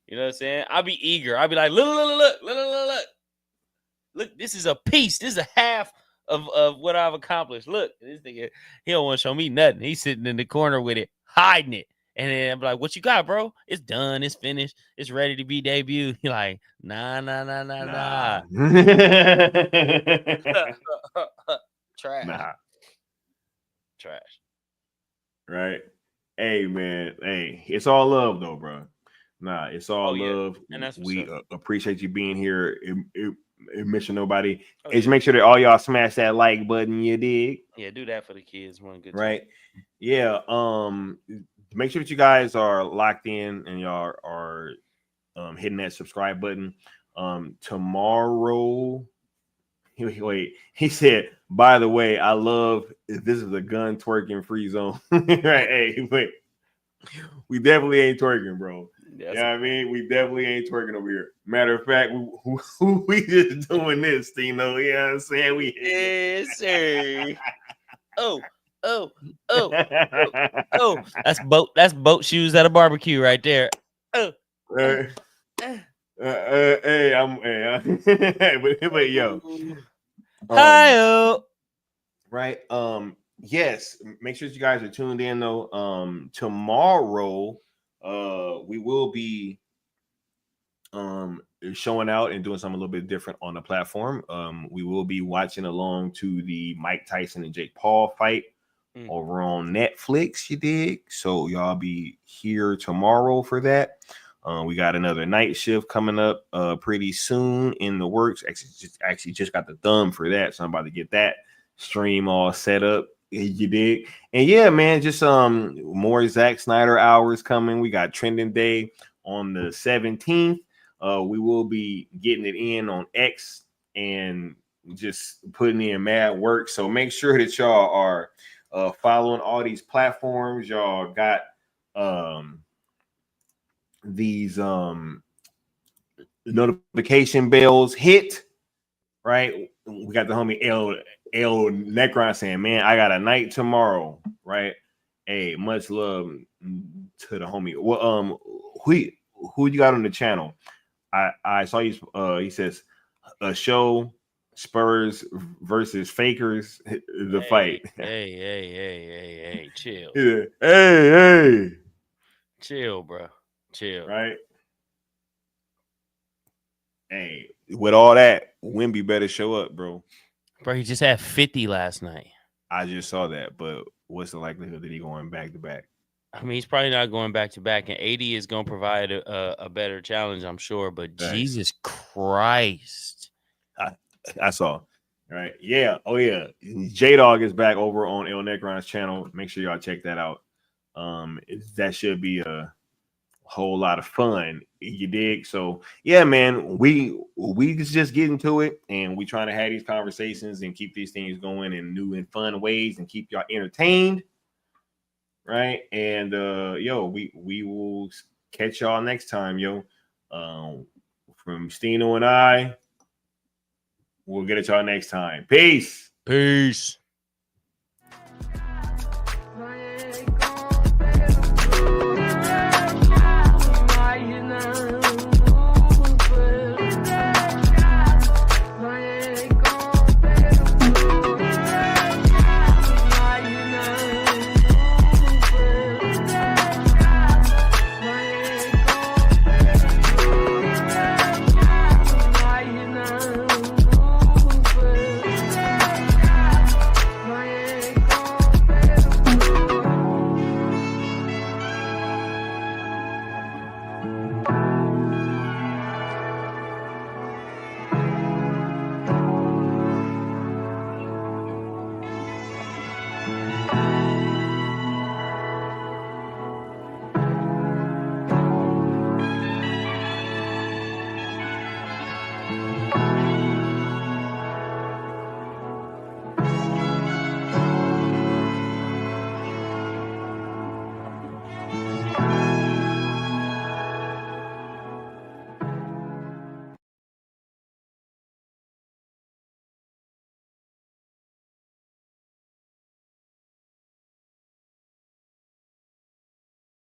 You know what I'm saying? I'll be eager. I'll be like, look. This is a piece. This is a half of what I've accomplished. Look, this nigga, he don't want to show me nothing. He's sitting in the corner with it, hiding it. And then I'm like, what you got, bro? It's done. It's finished. It's ready to be debuted. He like, nah. Trash. Right. Hey, man. Hey, it's all love, though, bro. Nah, it's all love. And that's we appreciate you being here. Mission Nobody. Just make sure that all y'all smash that like button. You dig? Yeah, do that for the kids. One good. Right. Time. Yeah. Make sure that you guys are locked in and y'all are hitting that subscribe button. Tomorrow. Wait. He said, by the way, I love this is a gun twerking free zone. Right. Hey, wait. We definitely ain't twerking, bro. Yeah, you know what I mean? We definitely ain't twerking over here. Matter of fact, we just doing this, Stino. You know what I'm saying? Yes, sir. Oh. That's boat shoes at a barbecue right there. Oh. But yo. Hi. Right. Yes, make sure that you guys are tuned in though. Tomorrow we will be showing out and doing something a little bit different on the platform. We will be watching along to the Mike Tyson and Jake Paul fight over on Netflix, you dig? So y'all be here tomorrow for that. We got another night shift coming up pretty soon in the works. Actually just got the thumb for that, so I'm about to get that stream all set up. You dig? And yeah, man, just more Zack Snyder hours coming. We got Trending Day on the 17th. We will be getting it in on X and just putting in mad work. So make sure that y'all are following all these platforms. Y'all got these notification bells hit, right? We got the homie L Necron saying, man, I got a night tomorrow, right? Hey, much love to the homie. Well, who you got on the channel? I saw you. He says a show Spurs versus Fakers the fight. Hey, chill. Yeah. Hey, Chill, bro. Chill. Right. Hey, with all that, Wemby better show up, bro. Bro, he just had 50 last night. I just saw that, but what's the likelihood that he going back to back? I mean, he's probably not going back to back, and AD is going to provide a better challenge, I'm sure. But Thanks. Jesus Christ, I saw. Right? Yeah. Oh yeah. J Dog is back over on El Necron's channel. Make sure y'all check that out. That should be a whole lot of fun. You dig? So yeah, man. We just getting to it, and we trying to have these conversations and keep these things going in new and fun ways, and keep y'all entertained. Right. And yo, we will catch y'all next time, yo. From Stino and I, we'll get at y'all next time. Peace. Peace.